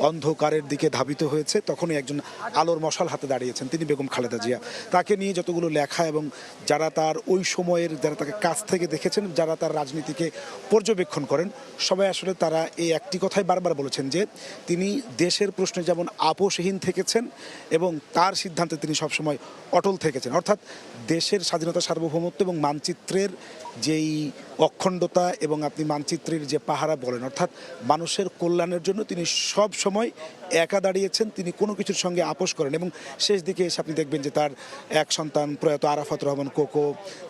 অন্ধকারের দিকে ধাবিত হয়েছে তখনই একজন আলোর মশাল হাতে দাঁড়িয়েছেন তিনি বেগম খালেদা জিয়া। তাকে নিয়ে যতগুলো লেখা এবং যারা তার ওই সময়ের যারা তাকে কাছ থেকে দেখেছেন যারা তার রাজনীতিকে পর্যবেক্ষণ করেন সবাই আসলে তারা এই একটি কথাই বারবার বলেছেন যে তিনি দেশের প্রশ্নে যেমন আপোষহীন থেকেছেন এবং তার সিদ্ধান্তে তিনি সবসময় অটল থেকেছেন। অর্থাৎ দেশের স্বাধীনতা সার্বভৌমত্ব এবং মানচিত্রের যেই অখণ্ডতা এবং আপনি মানচিত্রের যে পাহারা বলেন অর্থাৎ মানুষের কল্যাণের জন্য তিনি সব সময় একা দাঁড়িয়েছেন। তিনি কোনো কিছুর সঙ্গে আপোষ করেন এবং শেষ দিকে এসে আপনি দেখবেন যে তার এক সন্তান প্রয়াত আরাফাত রহমান কোকো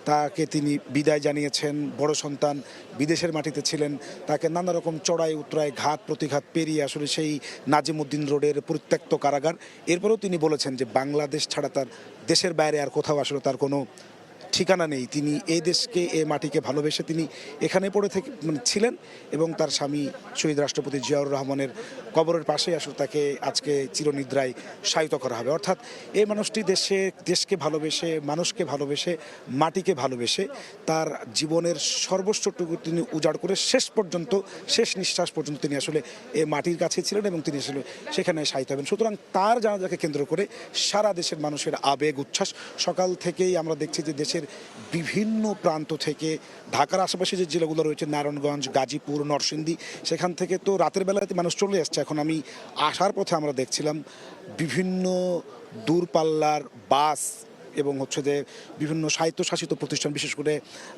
তাকে তিনি বিদায় জানিয়েছেন। বড় সন্তান বিদেশের মাটিতে ছিলেন, তাকে নানা রকম চড়াই উতরাই ঘাত প্রতিঘাত পেরিয়ে আসলে সেই নাজিমুদ্দিন রোডের পরিত্যক্ত কারাগার। এরপরেও তিনি বলেছেন যে বাংলাদেশ ছাড়া তার দেশের বাইরে আর কোথাও আসলে তার কোনো ঠিকানা নেই। তিনি এই দেশকে এই মাটিকে ভালোবেসে তিনি এখানে পড়ে থেকে ছিলেন এবং তার স্বামী শহীদ রাষ্ট্রপতি জিয়াউর রহমানের কবরের পাশেই আসলে তাকে আজকে চিরনিদ্রায় শায়িত করা হবে। অর্থাৎ এই মানুষটি দেশকে ভালোবেসে মানুষকে ভালোবেসে মাটিকে ভালোবেসে তার জীবনের সর্বস্বটুকু তিনি উজাড় করে শেষ পর্যন্ত শেষ নিঃশ্বাস পর্যন্ত তিনি আসলে এই মাটির কাছে ছিলেন এবং তিনি আসলে সেখানে শায়িত হবেন। সুতরাং তার জানাজাকে কেন্দ্র করে সারা দেশের মানুষের আবেগ উচ্ছ্বাস। সকাল থেকেই আমরা দেখছি যে দেশের বিভিন্ন প্রান্ত থেকে ঢাকার আশেপাশে যে জেলাগুলো রয়েছে নারায়ণগঞ্জ গাজীপুর নরসিংদী সেখান থেকে তো রাতের বেলাতে মানুষ চলে আসছে। এখন আমি আসার পথে আমরা দেখছিলাম বিভিন্ন দূরপাল্লার বাস এবং হচ্ছে যে বিভিন্ন স্বায়ত্তশাসিত প্রতিষ্ঠান বিশেষ করে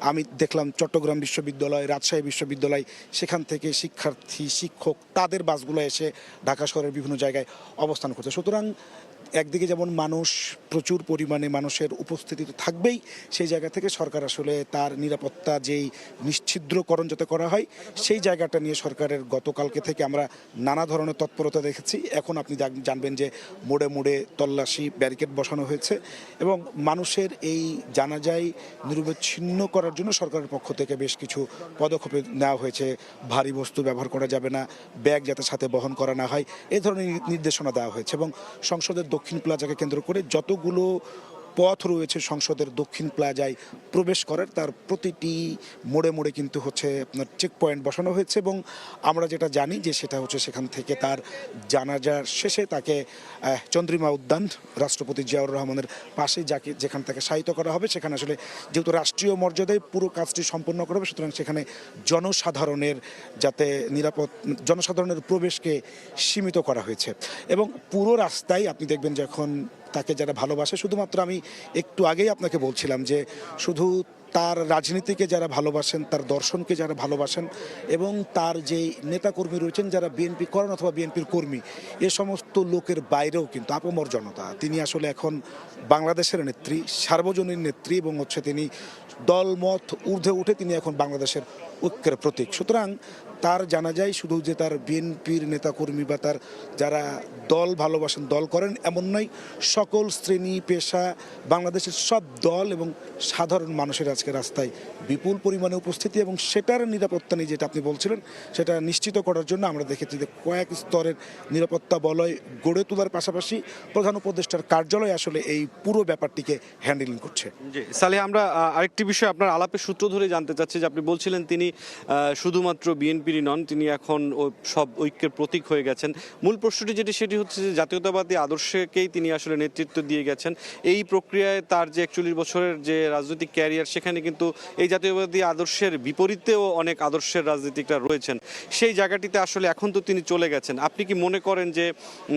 আমি দেখলাম চট্টগ্রাম বিশ্ববিদ্যালয় রাজশাহী বিশ্ববিদ্যালয় সেখান থেকে শিক্ষার্থী শিক্ষক তাদের বাসগুলো এসে ঢাকা শহরের বিভিন্ন জায়গায় অবস্থান করছে। সুতরাং একদিকে যেমন মানুষ প্রচুর পরিমাণে মানুষের উপস্থিতি তো থাকবেই সেই জায়গা থেকে সরকার আসলে তার নিরাপত্তা যেই নিশ্ছিদ্রকরণ যাতে করা হয় সেই জায়গাটা নিয়ে সরকারের গতকালকে থেকে আমরা নানা ধরনের তৎপরতা দেখেছি। এখন আপনি জানবেন যে মোড়ে মোড়ে তল্লাশি ব্যারিকেড বসানো হয়েছে এবং মানুষের এই জানাজায় নিরবচ্ছিন্ন করার জন্য সরকারের পক্ষ থেকে বেশ কিছু পদক্ষেপ নেওয়া হয়েছে। ভারী বস্তু ব্যবহার করা যাবে না, ব্যাগ যাতে সাথে বহন করা না হয় এই ধরনের নির্দেশনা দেওয়া হয়েছে এবং সংসদের দক্ষিণ প্লাজাকে কেন্দ্র করে যতগুলো পথ রয়েছে সংসদের দক্ষিণ প্লাজায় প্রবেশ করার তার প্রতিটি মোড়ে মোড়ে কিন্তু হচ্ছে আপনার চেক পয়েন্ট বসানো হয়েছে এবং আমরা যেটা জানি যে সেটা হচ্ছে সেখান থেকে তার জানাজার শেষে তাকে চন্দ্রিমা উদ্যান রাষ্ট্রপতি জিয়াউর রহমানের পাশে যাকে যেখান থেকে শায়িত করা হবে সেখানে আসলে যেহেতু রাষ্ট্রীয় মর্যাদায় পুরো কাজটি সম্পন্ন করা হবে সুতরাং সেখানে জনসাধারণের যাতে জনসাধারণের প্রবেশকে সীমিত করা হয়েছে এবং পুরো রাস্তায় আপনি দেখবেন যে এখন তাকে যারা ভালোবাসে শুধুমাত্র আমি একটু আগেই আপনাকে বলছিলাম যে শুধু তার রাজনীতিকে যারা ভালোবাসেন তার দর্শনকে যারা ভালোবাসেন এবং তার যেই নেতাকর্মী রয়েছেন যারা বিএনপি করেন অথবা বিএনপির কর্মী এ সমস্ত লোকের বাইরেও কিন্তু আপামর জনতা তিনি আসলে এখন বাংলাদেশের নেত্রী সার্বজনীন নেত্রী এবং হচ্ছে তিনি দলমত ঊর্ধ্বে উঠে তিনি এখন বাংলাদেশের ঐক্যের প্রতীক। সুতরাং তার জানা যায় শুধু যে তার বিএনপির নেতাকর্মী বা তার যারা দল ভালোবাসেন দল করেন এমন নয়, সকল শ্রেণী পেশা বাংলাদেশের সব দল এবং সাধারণ মানুষের আজকে রাস্তায় বিপুল পরিমাণে উপস্থিতি এবং সেটার নিরাপত্তা নিয়ে যেটা আপনি বলছিলেন সেটা নিশ্চিত করার জন্য আমরা দেখেছি যে কয়েক স্তরের নিরাপত্তা বলয় গড়ে তোলার পাশাপাশি প্রধান উপদেষ্টার কার্যালয় আসলে এই পুরো ব্যাপারটিকে হ্যান্ডেলিং করছে। জি সালেহ, আমরা আরেকটি বিষয় আপনার আলাপের সূত্র ধরে জানতে চাচ্ছি যে আপনি বলছিলেন তিনি শুধুমাত্র বিএনপিরই নন, তিনি এখন সব ঐক্যের প্রতীক হয়ে গেছেন। মূল প্রশ্নটি সেটি হচ্ছে যে জাতীয়তাবাদী আদর্শকেই তিনি আসলে নেতৃত্ব দিয়ে গেছেন। এই প্রক্রিয়ায় তার যে 41 বছরের যে রাজনৈতিক ক্যারিয়ার সেখানে কিন্তু এই জাতীয়তাবাদী আদর্শের বিপরীতেও অনেক আদর্শের রাজনীতিকরা রয়েছেন। সেই জায়গাটিতে আসলে এখন তো তিনি চলে গেছেন। আপনি কি মনে করেন যে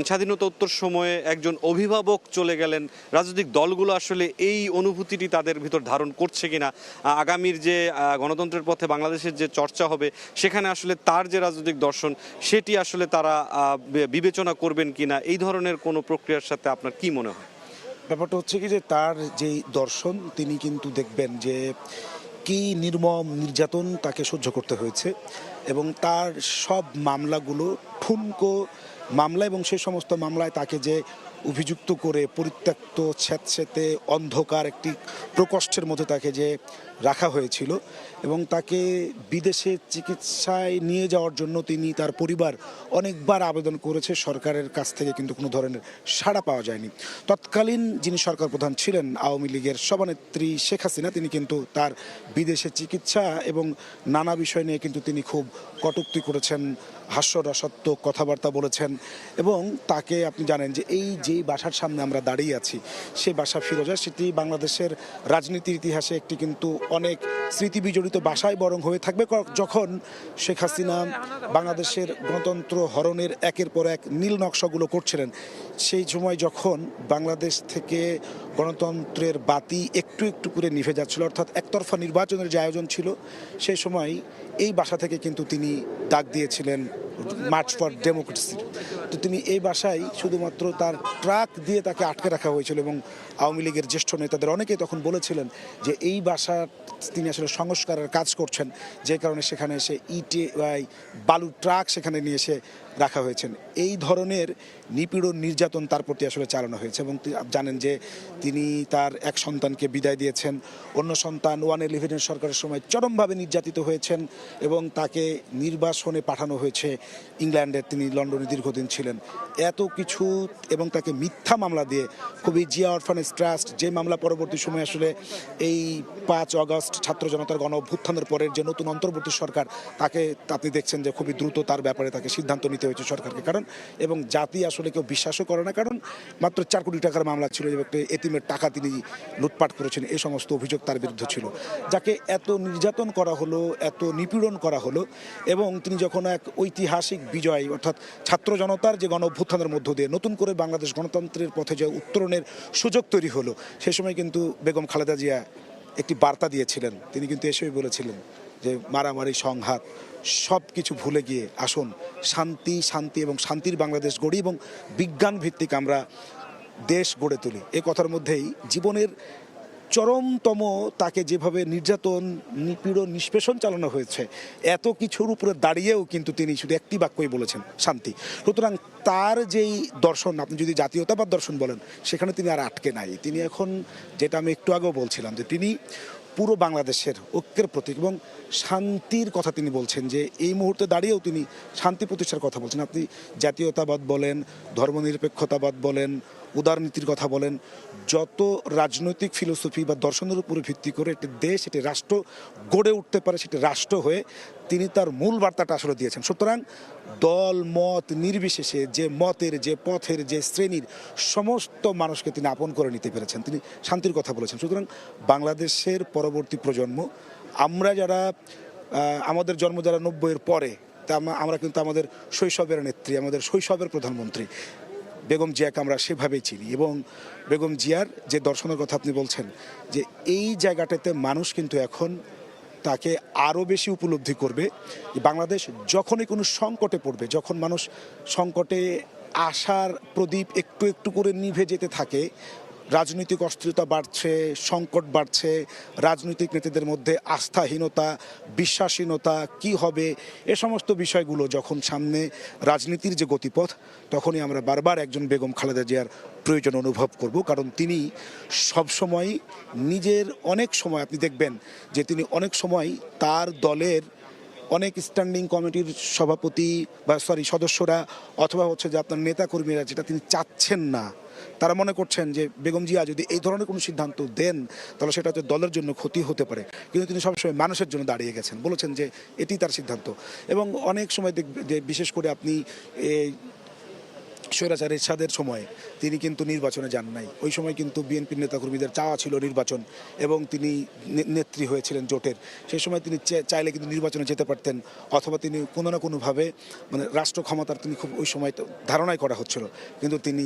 স্বাধীনতা উত্তর সময়ে একজন অভিভাবক চলে গেলেন, রাজনৈতিক দলগুলো আসলে এই অনুভূতিটি তাদের ভিতর ধারণ করছে কিনা, আগামীর যে গণতন্ত্রের পথে বাংলাদেশের যে চর্চা হবে সেখানে আসলে তার যে রাজনৈতিক দর্শন সেটি আসলে তারা বিবেচনা করবেন কিনা, এই ধরনের কোনো প্রক্রিয়ার সাথে আপনার কি মনে হয়? ব্যাপারটা হচ্ছে কি যে তার যেই দর্শন তিনি কিন্তু দেখবেন যে কি নির্মম নির্যাতন তাকে সহ্য করতে হয়েছে এবং তার সব মামলাগুলো ঠুনকো মামলা, এবং সেই সমস্ত মামলায় তাকে যে অভিযুক্ত করে পরিত্যক্ত স্যাঁতসেঁতে অন্ধকার একটি প্রকোষ্ঠের মধ্যে তাকে যে রাখা হয়েছিল এবং তাকে বিদেশে চিকিৎসায় নিয়ে যাওয়ার জন্য তিনি তার পরিবার অনেকবার আবেদন করেছে, সরকারের কাছ থেকে কিন্তু কোনো ধরনের সাড়া পাওয়া যায়নি। তৎকালীন যিনি সরকার প্রধান ছিলেন আওয়ামী লীগের সভানেত্রী শেখ হাসিনা, তিনি কিন্তু তার বিদেশে চিকিৎসা এবং নানা বিষয় নিয়ে কিন্তু তিনি খুব কটূক্তি করেছেন, হাস্যরসাত্মক কথাবার্তা বলেছেন। এবং তাকে আপনি জানেন যে এই যেই বাসার সামনে আমরা দাঁড়িয়ে আছি সেই বাসা ফিরোজা, সেটি বাংলাদেশের রাজনীতির ইতিহাসে একটি কিন্তু অনেক স্মৃতি বিজড়িত বাসায় বরং হয়ে থাকবে। যখন শেখ হাসিনা বাংলাদেশের গণতন্ত্র হরণের একের পর এক নীল নকশাগুলো করছিলেন, সেই সময় যখন বাংলাদেশ থেকে গণতন্ত্রের বাতি একটু একটু করে নিভে যাচ্ছিল, অর্থাৎ একতরফা নির্বাচনের যে আয়োজন ছিল, সেই সময় এই বাসা থেকে কিন্তু তিনি ডাক দিয়েছিলেন মার্চ ফর ডেমোক্রেসি। তো তিনি এই বাসায় শুধুমাত্র তার ট্রাক দিয়ে তাকে আটকে রাখা হয়েছিল এবং আওয়ামী লীগের জ্যেষ্ঠ নেতাদের অনেকেই তখন বলেছিলেন যে এই বাসা তিনি আসলে সংস্কারের কাজ করছেন, যে কারণে সেখানে এসে ইটে বালুর ট্রাক সেখানে নিয়ে এসে রাখা হয়েছেন। এই ধরনের নিপীড়ন নির্যাতন তার প্রতি আসলে চালানো হয়েছে এবং জানেন যে তিনি তার এক সন্তানকে বিদায় দিয়েছেন, অন্য সন্তান 111 সরকারের সময় চরমভাবে নির্যাতিত হয়েছেন এবং তাকে নির্বাসনে পাঠানো হয়েছে ইংল্যান্ডে, তিনি লন্ডনে দীর্ঘদিন ছিলেন। এত কিছু এবং তাকে মিথ্যা মামলা দিয়ে, খুবই জিয়া অরফানেজ ট্রাস্ট যে মামলা পরবর্তী সময় আসলে এই 5 আগস্ট ছাত্র জনতার গণ অভ্যুত্থানের পরের যে নতুন অন্তর্বর্তী সরকার, তাকে আপনি দেখছেন যে খুবই দ্রুত তার ব্যাপারে তাকে সিদ্ধান্ত নিতে হয়েছে সরকারকে, কারণ এবং জাতি আসলে কেউ বিশ্বাসও করে না, কারণ মাত্র 4 কোটি টাকার মামলা ছিল, যে একটা এতিমের টাকা তিনি লুটপাট করেছেন, এই সমস্ত অভিযোগ তার বিরুদ্ধে ছিল। যাকে এত নির্যাতন করা হলো, এত নিপীড়ন করা হলো, এবং তিনি যখন এক ঐতিহাসিক বিজয় অর্থাৎ ছাত্র জনতার যে গণ অভ্যুত্থানের মধ্য দিয়ে নতুন করে বাংলাদেশ গণতন্ত্রের পথে যে উত্তরণের সুযোগ তৈরি হলো, সেই সময় কিন্তু বেগম খালেদা জিয়া একটি বার্তা দিয়েছিলেন। তিনি কিন্তু এসেই বলেছিলেন যে মারামারি সংঘাত সব কিছু ভুলে গিয়ে আসুন শান্তি শান্তি এবং শান্তির বাংলাদেশ গড়ি এবং বিজ্ঞান ভিত্তিক আমরা দেশ গড়ে তুলি। এই কথার মধ্যেই জীবনের চরমতম তাকে যেভাবে নির্যাতন, নিপীড়ন, নিষ্পেষণ চালানো হয়েছে, এত কিছুর উপরে দাঁড়িয়েও কিন্তু তিনি শুধু একটি বাক্যই বলেছেন, শান্তি। সুতরাং তার যেই দর্শন, আপনি যদি জাতীয়তাবাদ দর্শন বলেন, সেখানে তিনি আর আটকে নাই। তিনি এখন, যেটা আমি একটু আগেও বলছিলাম, যে তিনি পুরো বাংলাদেশের ঐক্যের প্রতীক এবং শান্তির কথা তিনি বলছেন, যে এই মুহূর্তে দাঁড়িয়েও তিনি শান্তি প্রতিষ্ঠার কথা বলছেন। আপনি জাতীয়তাবাদ বলেন, ধর্মনিরপেক্ষতাবাদ বলেন, উদারনীতির কথা বলেন, যত রাজনৈতিক ফিলোসফি বা দর্শনের উপরে ভিত্তি করে একটি দেশ, একটি রাষ্ট্র গড়ে উঠতে পারে, সেটি রাষ্ট্র হয়ে তিনি তার মূল বার্তাটা আসলে দিয়েছেন। সুতরাং দল মত নির্বিশেষে যে মতের, যে পথের, যে শ্রেণীর সমস্ত মানুষকে তিনি আপন করে নিতে পেরেছেন, তিনি শান্তির কথা বলেছেন। সুতরাং বাংলাদেশের পরবর্তী প্রজন্ম, আমরা যারা আমাদের জন্ম যারা 90-এর পরে, তা আমরা কিন্তু আমাদের শৈশবের নেত্রী, আমাদের শৈশবের প্রধানমন্ত্রী বেগম জিয়াকে আমরা সেভাবেই চিনি। এবং বেগম জিয়ার যে দর্শনের কথা আপনি বলছেন, যে এই জায়গাটাতে মানুষ কিন্তু এখন তাকে আরও বেশি উপলব্ধি করবে। বাংলাদেশ যখনই কোনো সংকটে পড়বে, যখন মানুষ সংকটে আশার প্রদীপ একটু একটু করে নিভে যেতে থাকে, রাজনৈতিক অস্থিরতা বাড়ছে, সংকট বাড়ছে, রাজনৈতিক নেতাদের মধ্যে আস্থাহীনতা, বিশ্বাসহীনতা, কি হবে, এ সমস্ত বিষয়গুলো যখন সামনে রাজনীতির যে গতিপথ, তখনই আমরা বারবার একজন বেগম খালেদা জিয়ার প্রয়োজন অনুভব করব। কারণ তিনি সবসময় নিজের, অনেক সময় আপনি দেখবেন যে তিনি অনেক সময় তার দলের অনেক স্ট্যান্ডিং কমিটির সভাপতি বা সদস্যরা, অথবা হচ্ছে যে আপনার নেতাকর্মীরা যেটা তিনি চাচ্ছেন না, তারা মনে করছেন যে বেগম জিয়া যদি এই ধরনের কোনো সিদ্ধান্ত দেন তাহলে সেটা হচ্ছে দলের জন্য ক্ষতি হতে পারে, কিন্তু তিনি সবসময় মানুষের জন্য দাঁড়িয়ে গেছেন, বলেছেন যে এটি তার সিদ্ধান্ত। এবং অনেক সময় দেখবেন যে বিশেষ করে আপনি স্বৈরাচার এরশাদের সময় তিনি কিন্তু নির্বাচনে যান নাই। ওই সময় কিন্তু বিএনপির নেতাকর্মীদের চাওয়া ছিল নির্বাচন, এবং তিনি নেত্রী হয়েছিলেন জোটের। সেই সময় তিনি চাইলে কিন্তু নির্বাচনে যেতে পারতেন, অথবা তিনি কোনো না কোনোভাবে মানে রাষ্ট্র ক্ষমতার তিনি খুব ওই সময় ধারণাই করা হচ্ছিল, কিন্তু তিনি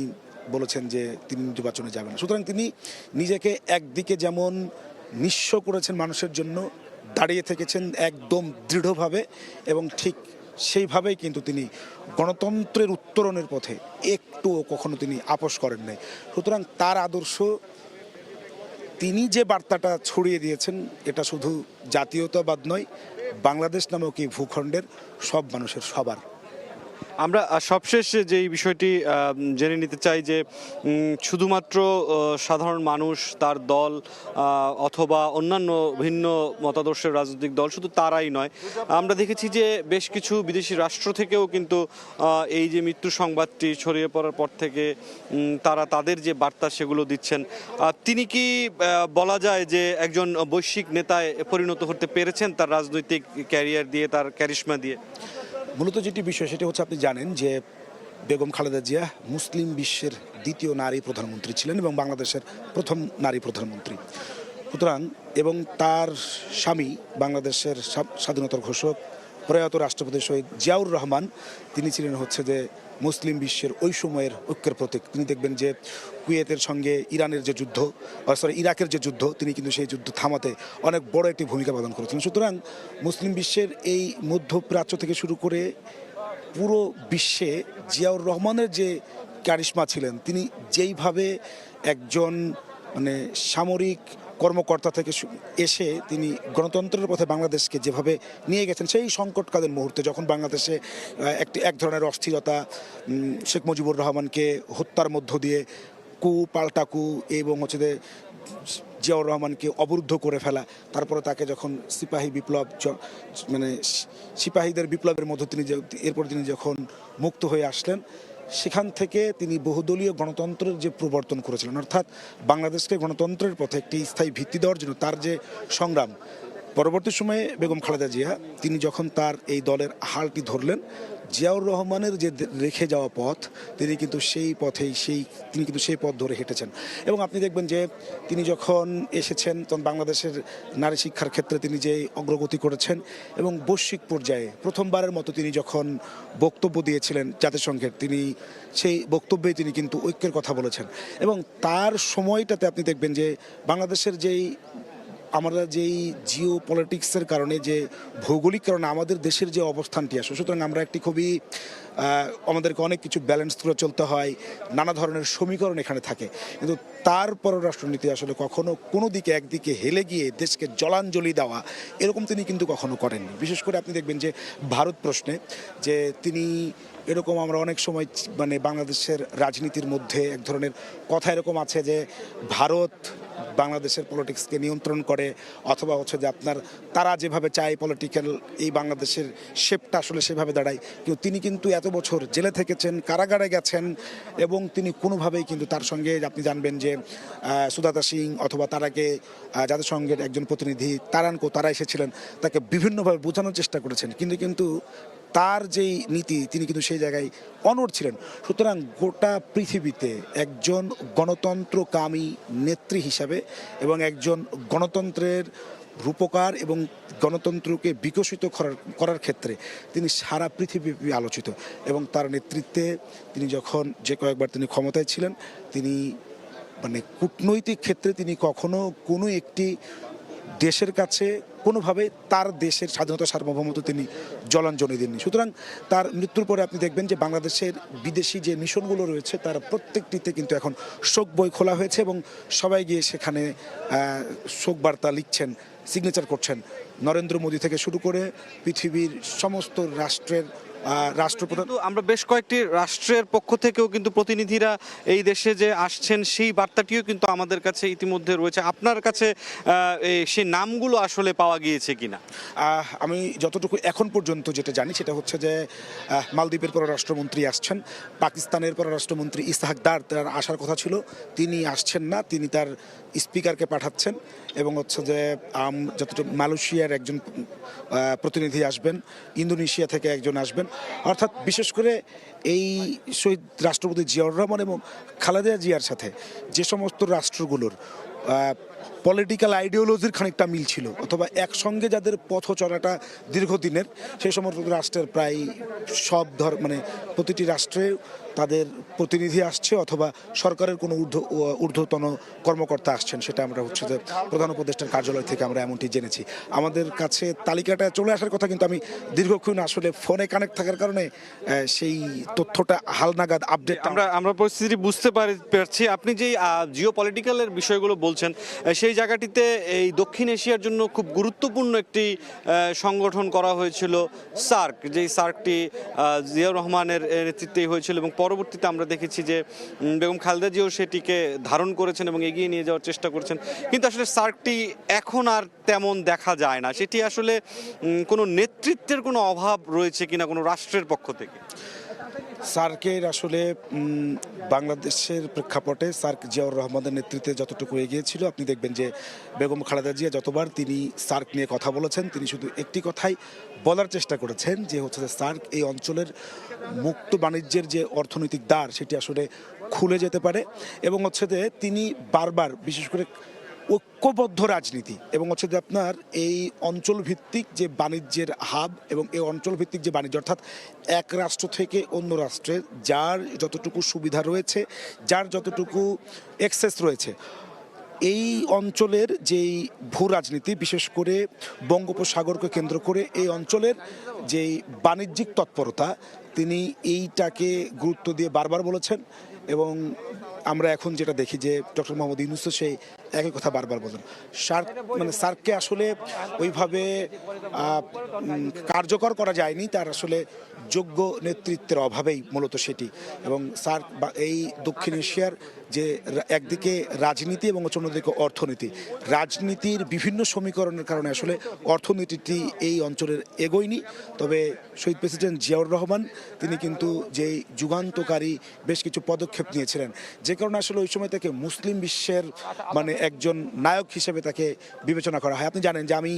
বলেছেন যে তিনি নির্বাচনে যাবেন। সুতরাং তিনি নিজেকে একদিকে যেমন নিঃস্ব করেছেন, মানুষের জন্য দাঁড়িয়ে থেকেছেন একদম দৃঢ়ভাবে, এবং ঠিক সেইভাবেই কিন্তু তিনি গণতন্ত্রের উত্তরণের পথে একটুও কখনো তিনি আপোস করেন নাই। সুতরাং তার আদর্শ, তিনি যে বার্তাটা ছড়িয়ে দিয়েছেন, এটা শুধু জাতীয়তাবাদ নয়, বাংলাদেশ নামক এই ভূখণ্ডের সব মানুষের সবার। আমরা সবশেষ যেই বিষয়টি জেনে নিতে চাই যে শুধুমাত্র সাধারণ মানুষ, তার দল অথবা অন্যান্য ভিন্ন মতাদর্শের রাজনৈতিক দল, শুধু তারাই নয়, আমরা দেখেছি যে বেশ কিছু বিদেশি রাষ্ট্র থেকেও কিন্তু এই যে মৃত্যু সংবাদটি ছড়িয়ে পড়ার পর থেকে তারা তাদের যে বার্তা সেগুলো দিচ্ছেন। তিনি কি বলা যায় যে একজন বৈশ্বিক নেতায় পরিণত হতে পেরেছেন তার রাজনৈতিক ক্যারিয়ার দিয়ে, তার ক্যারিশমা দিয়ে? মূলত যেটি বিষয় সেটি হচ্ছে, আপনি জানেন যে বেগম খালেদা জিয়া মুসলিম বিশ্বের দ্বিতীয় নারী প্রধানমন্ত্রী ছিলেন এবং বাংলাদেশের প্রথম নারী প্রধানমন্ত্রী। সুতরাং এবং তার স্বামী বাংলাদেশের স্বাধীনতার ঘোষক প্রয়াত রাষ্ট্রপতি শহীদ জিয়াউর রহমান, তিনি ছিলেন হচ্ছে যে মুসলিম বিশ্বের ওই সময়ের ঐক্যের প্রতীক। তিনি দেখবেন যে কুয়েতের সঙ্গে ইরাকের যে যুদ্ধ, তিনি কিন্তু সেই যুদ্ধ থামাতে অনেক বড় একটি ভূমিকা পালন করেছিলেন। সুতরাং মুসলিম বিশ্বের এই মধ্যপ্রাচ্য থেকে শুরু করে পুরো বিশ্বে জিয়াউর রহমানের যে ক্যারিশমা ছিলেন, তিনি যেইভাবে একজন সামরিক কর্মকর্তা থেকে এসে তিনি গণতন্ত্রের পথে বাংলাদেশকে যেভাবে নিয়ে গেছেন, সেই সংকটকালীন মুহূর্তে যখন বাংলাদেশে এক ধরনের অস্থিরতা, শেখ মুজিবুর রহমানকে হত্যার মধ্য দিয়ে পাল্টা কু এবং হচ্ছে যে জিয়াউর রহমানকে অবরুদ্ধ করে ফেলা, তারপরে তাকে যখন সিপাহীদের বিপ্লবের মধ্যে এরপর তিনি যখন মুক্ত হয়ে আসলেন, সেখান থেকে তিনি বহুদলীয় গণতন্ত্রের যে প্রবর্তন করেছিলেন, অর্থাৎ বাংলাদেশকে গণতন্ত্রের পথে একটি স্থায়ী ভিত্তি দেওয়ার জন্য তার যে সংগ্রাম। পরবর্তী সময়ে বেগম খালেদা জিয়া তিনি যখন তার এই দলের হালটি ধরলেন, জিয়াউর রহমানের যে রেখে যাওয়া পথ, তিনি কিন্তু সেই পথ ধরে হেঁটেছেন। এবং আপনি দেখবেন যে তিনি যখন এসেছেন তখন বাংলাদেশের নারী শিক্ষার ক্ষেত্রে তিনি যে অগ্রগতি করেছেন এবং বৈশ্বিক পর্যায়ে প্রথমবারের মতো তিনি যখন বক্তব্য দিয়েছিলেন জাতিসংঘের, তিনি সেই বক্তব্যে তিনি কিন্তু ঐক্যের কথা বলেছেন। এবং তার সময়টাতে আপনি দেখবেন যে বাংলাদেশের আমরা যেই জিও পলিটিক্সের কারণে, যে ভৌগোলিক কারণে আমাদের দেশের যে অবস্থানটি আসে, সুতরাং আমরা একটি খুবই আমাদেরকে অনেক কিছু ব্যালেন্স করে চলতে হয়, নানা ধরনের সমীকরণ এখানে থাকে। কিন্তু তার পররাষ্ট্রনীতি আসলে কখনো কোনো দিকে একদিকে হেলে গিয়ে দেশকে জলাঞ্জলি দেওয়া, এরকম তিনি কিন্তু কখনো করেননি। বিশেষ করে আপনি দেখবেন যে ভারত প্রশ্নে যে তিনি এরকম, আমরা অনেক সময় বাংলাদেশের রাজনীতির মধ্যে এক ধরনের কথা এরকম আছে যে ভারত বাংলাদেশের পলিটিক্সকে নিয়ন্ত্রণ করে, অথবা হচ্ছে যে তারা যেভাবে চায় পলিটিক্যাল এই বাংলাদেশের শেপটা আসলে সেভাবে দাঁড়ায়। কিন্তু তিনি কিন্তু এত বছর জেলে থেকেছেন, কারাগারে গেছেন, এবং তিনি কোনোভাবেই কিন্তু তার সঙ্গে আপনি জানবেন যে সুজাতা সিং অথবা তার আগে জাতিসংঘের একজন প্রতিনিধি তারা এসেছিলেন, তাকে বিভিন্নভাবে বোঝানোর চেষ্টা করেছেন, কিন্তু তার যেই নীতি, তিনি কিন্তু সেই জায়গায় অনড় ছিলেন। সুতরাং গোটা পৃথিবীতে একজন গণতন্ত্রকামী নেত্রী হিসাবে এবং একজন গণতন্ত্রের রূপকার এবং গণতন্ত্রকে বিকশিত করার ক্ষেত্রে তিনি সারা পৃথিবীব্যাপী আলোচিত। এবং তার নেতৃত্বে তিনি যখন কয়েকবার তিনি ক্ষমতায় ছিলেন, তিনি কূটনৈতিক ক্ষেত্রে তিনি কখনো কোনো একটি দেশের কাছে কোনোভাবে তার দেশের স্বাধীনতা সার্বভৌমত্ব তিনি জলাঞ্জলি দেননি। সুতরাং তার মৃত্যুর পরে আপনি দেখবেন যে বাংলাদেশের বিদেশি যে মিশনগুলো রয়েছে তার প্রত্যেকটিতে কিন্তু এখন শোক বই খোলা হয়েছে এবং সবাই গিয়ে সেখানে শোক বার্তা লিখছেন, সিগনেচার করছেন। নরেন্দ্র মোদী থেকে শুরু করে পৃথিবীর সমস্ত রাষ্ট্রের রাষ্ট্রপ্রধান, আমরা বেশ কয়েকটি রাষ্ট্রের পক্ষ থেকেও কিন্তু প্রতিনিধিরা এই দেশে যে আসছেন, সেই বার্তাটিও কিন্তু আমাদের কাছে ইতিমধ্যে রয়েছে। আপনার কাছে সেই নামগুলো আসলে পাওয়া গিয়েছে কিনা? আমি যতটুকু এখন পর্যন্ত যেটা জানি সেটা হচ্ছে যে মালদ্বীপের পররাষ্ট্রমন্ত্রী আসছেন, পাকিস্তানের পররাষ্ট্রমন্ত্রী ইসহাক দার তার আসার কথা ছিল, তিনি আসছেন না, তিনি তার স্পিকারকে পাঠাচ্ছেন। এবং হচ্ছে যে যতটুকু মালয়েশিয়ার একজন প্রতিনিধি আসবেন, ইন্দোনেশিয়া থেকে একজন আসবেন। অর্থাৎ বিশেষ করে এই শহীদ রাষ্ট্রপতি জিয়াউর রহমান এবং খালেদা জিয়ার সাথে যে সমস্ত রাষ্ট্রগুলোর পলিটিক্যাল আইডিওলজির খানিকটা মিল ছিল, অথবা একসঙ্গে যাদের পথ চলাটা দীর্ঘদিনের, সেই সমস্ত রাষ্ট্রের প্রায় সব প্রতিটি রাষ্ট্রে তাদের প্রতিনিধি আসছে অথবা সরকারের কোনো ঊর্ধ্বতন কর্মকর্তা আসছেন, সেটা আমরা হচ্ছে যে প্রধান উপদেষ্টার কার্যালয় থেকে আমরা এমনটি জেনেছি। আমাদের কাছে তালিকাটা চলে আসার কথা, কিন্তু আমি দীর্ঘক্ষণ আসলে ফোনে কানেক্ট থাকার কারণে সেই তথ্যটা হালনাগাদ আপডেট আমরা পরিস্থিতি বুঝতে পারছি। আপনি যেই জিও পলিটিক্যালের বিষয়গুলো বলছেন, সেই জায়গাটিতে এই দক্ষিণ এশিয়ার জন্য খুব গুরুত্বপূর্ণ একটি সংগঠন করা হয়েছিল সার্ক, যেই সার্কটি জিয়াউর রহমানের নেতৃত্বেই হয়েছিল এবং পরবর্তীতে আমরা দেখেছি যে বেগম খালেদা জিয়াও সেটিকে ধারণ করেছেন এবং এগিয়ে নিয়ে যাওয়ার চেষ্টা করেছেন। কিন্তু আসলে সার্কটি এখন আর তেমন দেখা যায় না। সেটি আসলে কোনো নেতৃত্বের কোনো অভাব রয়েছে কিনা কোনো রাষ্ট্রের পক্ষ থেকে? সার্কের আসলে বাংলাদেশের প্রেক্ষাপটে সার্ক জিয়াউর রহমানের নেতৃত্বে যতটুকু এগিয়েছিল, আপনি দেখবেন যে বেগম খালেদা জিয়া যতবার তিনি সার্ক নিয়ে কথা বলেছেন, তিনি শুধু একটি কথাই বলার চেষ্টা করেছেন যে হচ্ছে যে সার্ক এই অঞ্চলের মুক্ত বাণিজ্যের যে অর্থনৈতিক দ্বার সেটি আসলে খুলে যেতে পারে, এবং হচ্ছে যে তিনি বারবার বিশেষ করে ঐক্যবদ্ধ রাজনীতি এবং হচ্ছে যে আপনার এই অঞ্চল ভিত্তিক যে বাণিজ্যের হাব এবং এই অঞ্চল ভিত্তিক যে বাণিজ্য, অর্থাৎ এক রাষ্ট্র থেকে অন্য রাষ্ট্রে যার যতটুকু সুবিধা রয়েছে, যার যতটুকু এক্সেস রয়েছে, এই অঞ্চলের যেই ভূ রাজনীতি, বিশেষ করে বঙ্গোপসাগরকে কেন্দ্র করে এই অঞ্চলের যেই বাণিজ্যিক তৎপরতা, তিনি এইটাকে গুরুত্ব দিয়ে বারবার বলেছেন। এবং আমরা এখন যেটা দেখি যে ডক্টর মোহাম্মদ ইউনূসও সেই একই কথা বারবার বলেন। সার্ককে আসলে ওইভাবে কার্যকর করা যায়নি, তার আসলে যোগ্য নেতৃত্বের অভাবেই মূলত সেটি। এবং সার্ক বা এই দক্ষিণ এশিয়ার যে একদিকে রাজনীতি এবং অন্যদিকে অর্থনীতি, রাজনীতির বিভিন্ন সমীকরণের কারণে আসলে অর্থনীতিটি এই অঞ্চলের এগোয়নি। তবে শহীদ প্রেসিডেন্ট জিয়াউর রহমান তিনি কিন্তু যেই যুগান্তকারী বেশ কিছু পদক্ষেপ নিয়েছিলেন, যে কারণে আসলে ওই সময় তাকে মুসলিম বিশ্বের একজন নায়ক হিসেবে তাকে বিবেচনা করা হয়। আপনি জানেন যে আমি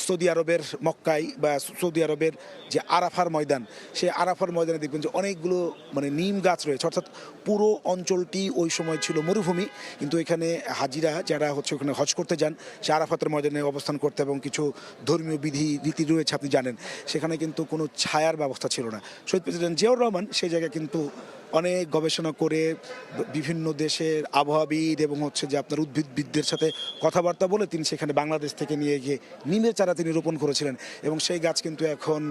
সৌদি আরবের মক্কায় বা সৌদি আরবের যে আরাফার ময়দান, সেই আরাফার ময়দানে দেখবেন যে অনেকগুলো নিম গাছ রয়েছে, অর্থাৎ পুরো অঞ্চলটি ওই সময় ছিল মরুভূমি, কিন্তু এখানে হাজিরা যারা হচ্ছে ওখানে হজ করতে যান, সে আরাফাতের ময়দানে অবস্থান করতে, এবং কিছু ধর্মীয় বিধি রীতি রয়েছে আপনি জানেন, সেখানে কিন্তু কোনো ছায়ার ব্যবস্থা ছিল না। শহীদ প্রেসিডেন্ট জিয়াউর রহমান সেই জায়গায় কিন্তু অনেক গবেষণা করে বিভিন্ন দেশের আবহাওয়াবিদ এবং হচ্ছে যে আপনার উদ্ভিদবিদদের সাথে কথাবার্তা বলে তিনি সেখানে বাংলাদেশ থেকে নিয়ে গিয়ে নিমের চারা তিনি রোপণ করেছিলেন, এবং সেই গাছ কিন্তু এখন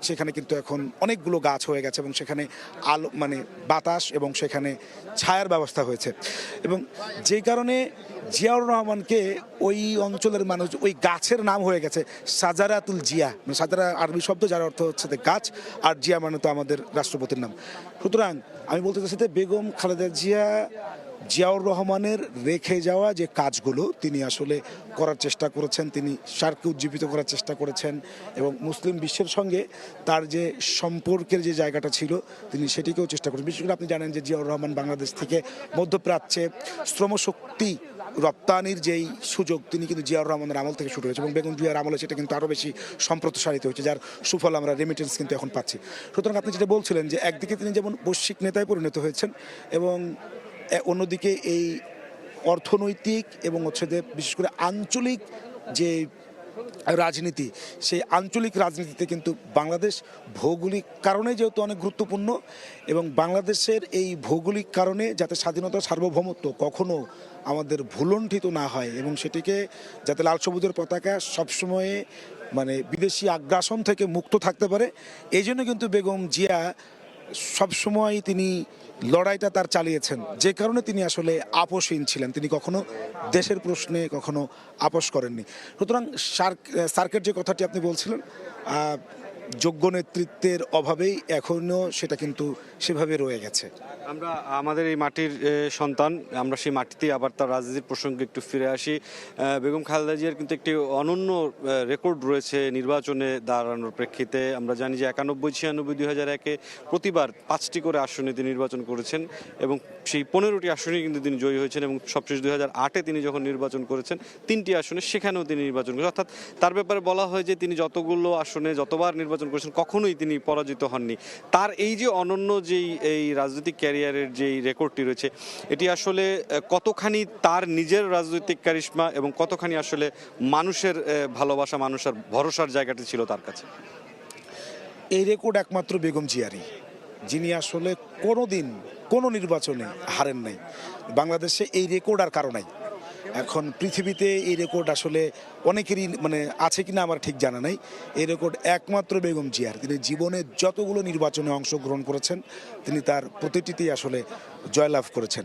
সেখানে কিন্তু এখন অনেকগুলো গাছ হয়ে গেছে, এবং সেখানে আলো বাতাস এবং সেখানে ছায়ার ব্যবস্থা হয়েছে। এবং যেই কারণে জিয়াউর রহমানকে ওই অঞ্চলের মানুষ ওই গাছের নাম হয়ে গেছে সাজারাতুল জিয়া, সাজারা আরবি শব্দ, যার অর্থ হচ্ছে গাছ, আর জিয়া মানে তো আমাদের রাষ্ট্রপতির নাম। সুতরাং আমি বলতে চাচ্ছি যে বেগম খালেদা জিয়াউর রহমানের রেখে যাওয়া যে কাজগুলো তিনি আসলে করার চেষ্টা করেছেন, তিনি সার্ককে উজ্জীবিত করার চেষ্টা করেছেন, এবং মুসলিম বিশ্বের সঙ্গে তার যে সম্পর্কের যে জায়গাটা ছিল তিনি সেটিকেও চেষ্টা করেছেন। বিশেষ করে আপনি জানেন যে জিয়াউর রহমান বাংলাদেশ থেকে মধ্যপ্রাচ্যে শ্রমশক্তি রপ্তানির যেই সুযোগ তিনি কিন্তু জিয়াউর রহমানের আমল থেকে শুরু হয়েছে, এবং বেগম জিয়ার আমলে সেটা কিন্তু আরও বেশি সম্প্রসারিত হয়েছে, যার সুফল আমরা রেমিটেন্স কিন্তু এখন পাচ্ছি। সুতরাং আপনি যেটা বলছিলেন যে একদিকে তিনি যেমন বৈশ্বিক নেতায় পরিণত হয়েছেন, এবং অন্যদিকে এই অর্থনৈতিক এবং হচ্ছে যে বিশেষ করে আঞ্চলিক যে রাজনীতি, সেই আঞ্চলিক রাজনীতিতে কিন্তু বাংলাদেশ ভৌগোলিক কারণে যেহেতু অনেক গুরুত্বপূর্ণ, এবং বাংলাদেশের এই ভৌগোলিক কারণে যাতে স্বাধীনতা সার্বভৌমত্ব কখনো আমাদের ভুলণ্ঠিত না হয়, এবং সেটিকে যাতে লাল সবুজের পতাকা সবসময়ে বিদেশি আগ্রাসন থেকে মুক্ত থাকতে পারে, এই জন্য কিন্তু বেগম জিয়া সবসময় তিনি লড়াইটা তার চালিয়েছেন, যে কারণে তিনি আসলে আপোষহীন ছিলেন, তিনি কখনো দেশের প্রশ্নে কখনো আপোষ করেননি। সুতরাং সার্কের যে কথাটি আপনি বলছিলেন, যোগ্য নেতৃত্বের অভাবেই এখনও সেটা কিন্তু সেভাবে রয়ে গেছে। আমরা আমাদের এই মাটির সন্তান, আমরা সেই মাটিতেই আবার তার রাজনীতির প্রসঙ্গে একটু ফিরে আসি। বেগম খালেদা জিয়ার কিন্তু একটি অনন্য রেকর্ড রয়েছে নির্বাচনে দাঁড়ানোর প্রেক্ষিতে। আমরা জানি যে 91, 96, 2001-এ প্রতিবার 5টি করে আসনে তিনি নির্বাচন করেছেন, এবং সেই 15টি আসনে কিন্তু তিনি জয়ী হয়েছেন, এবং সবশেষ 2008-এ তিনি যখন নির্বাচন করেছেন 3টি আসনে, সেখানেও তিনি নির্বাচন করেছেন। অর্থাৎ তার ব্যাপারে বলা হয় যে তিনি যতগুলো আসনে যতবার নির্বাচন করেছেন কখনোই তিনি পরাজিত হননি। তার এই যে অনন্য যেই এই রাজনৈতিক ক্যারিয়ারের যেই রেকর্ডটি রয়েছে, এটি আসলে কতখানি তার নিজের রাজনৈতিক কারিশমা এবং কতখানি আসলে মানুষের ভালোবাসা, মানুষের ভরসার জায়গাটি ছিল তার কাছে? এই রেকর্ড একমাত্র বেগম জিয়ারই। যিনি আসলে কোনো দিন কোনো নির্বাচনে হারেন নাই। বাংলাদেশে এই রেকর্ড আর কারো নাই। এখন পৃথিবীতে এই রেকর্ড আসলে অনেকেরই মানে আছে কিনা আমার ঠিক জানা নাই। এই রেকর্ড একমাত্র বেগম জিয়ার। তিনি জীবনে যতগুলো নির্বাচনে অংশগ্রহণ করেছেন তিনি তার প্রতিটিতেই আসলে জয়লাভ করেছেন।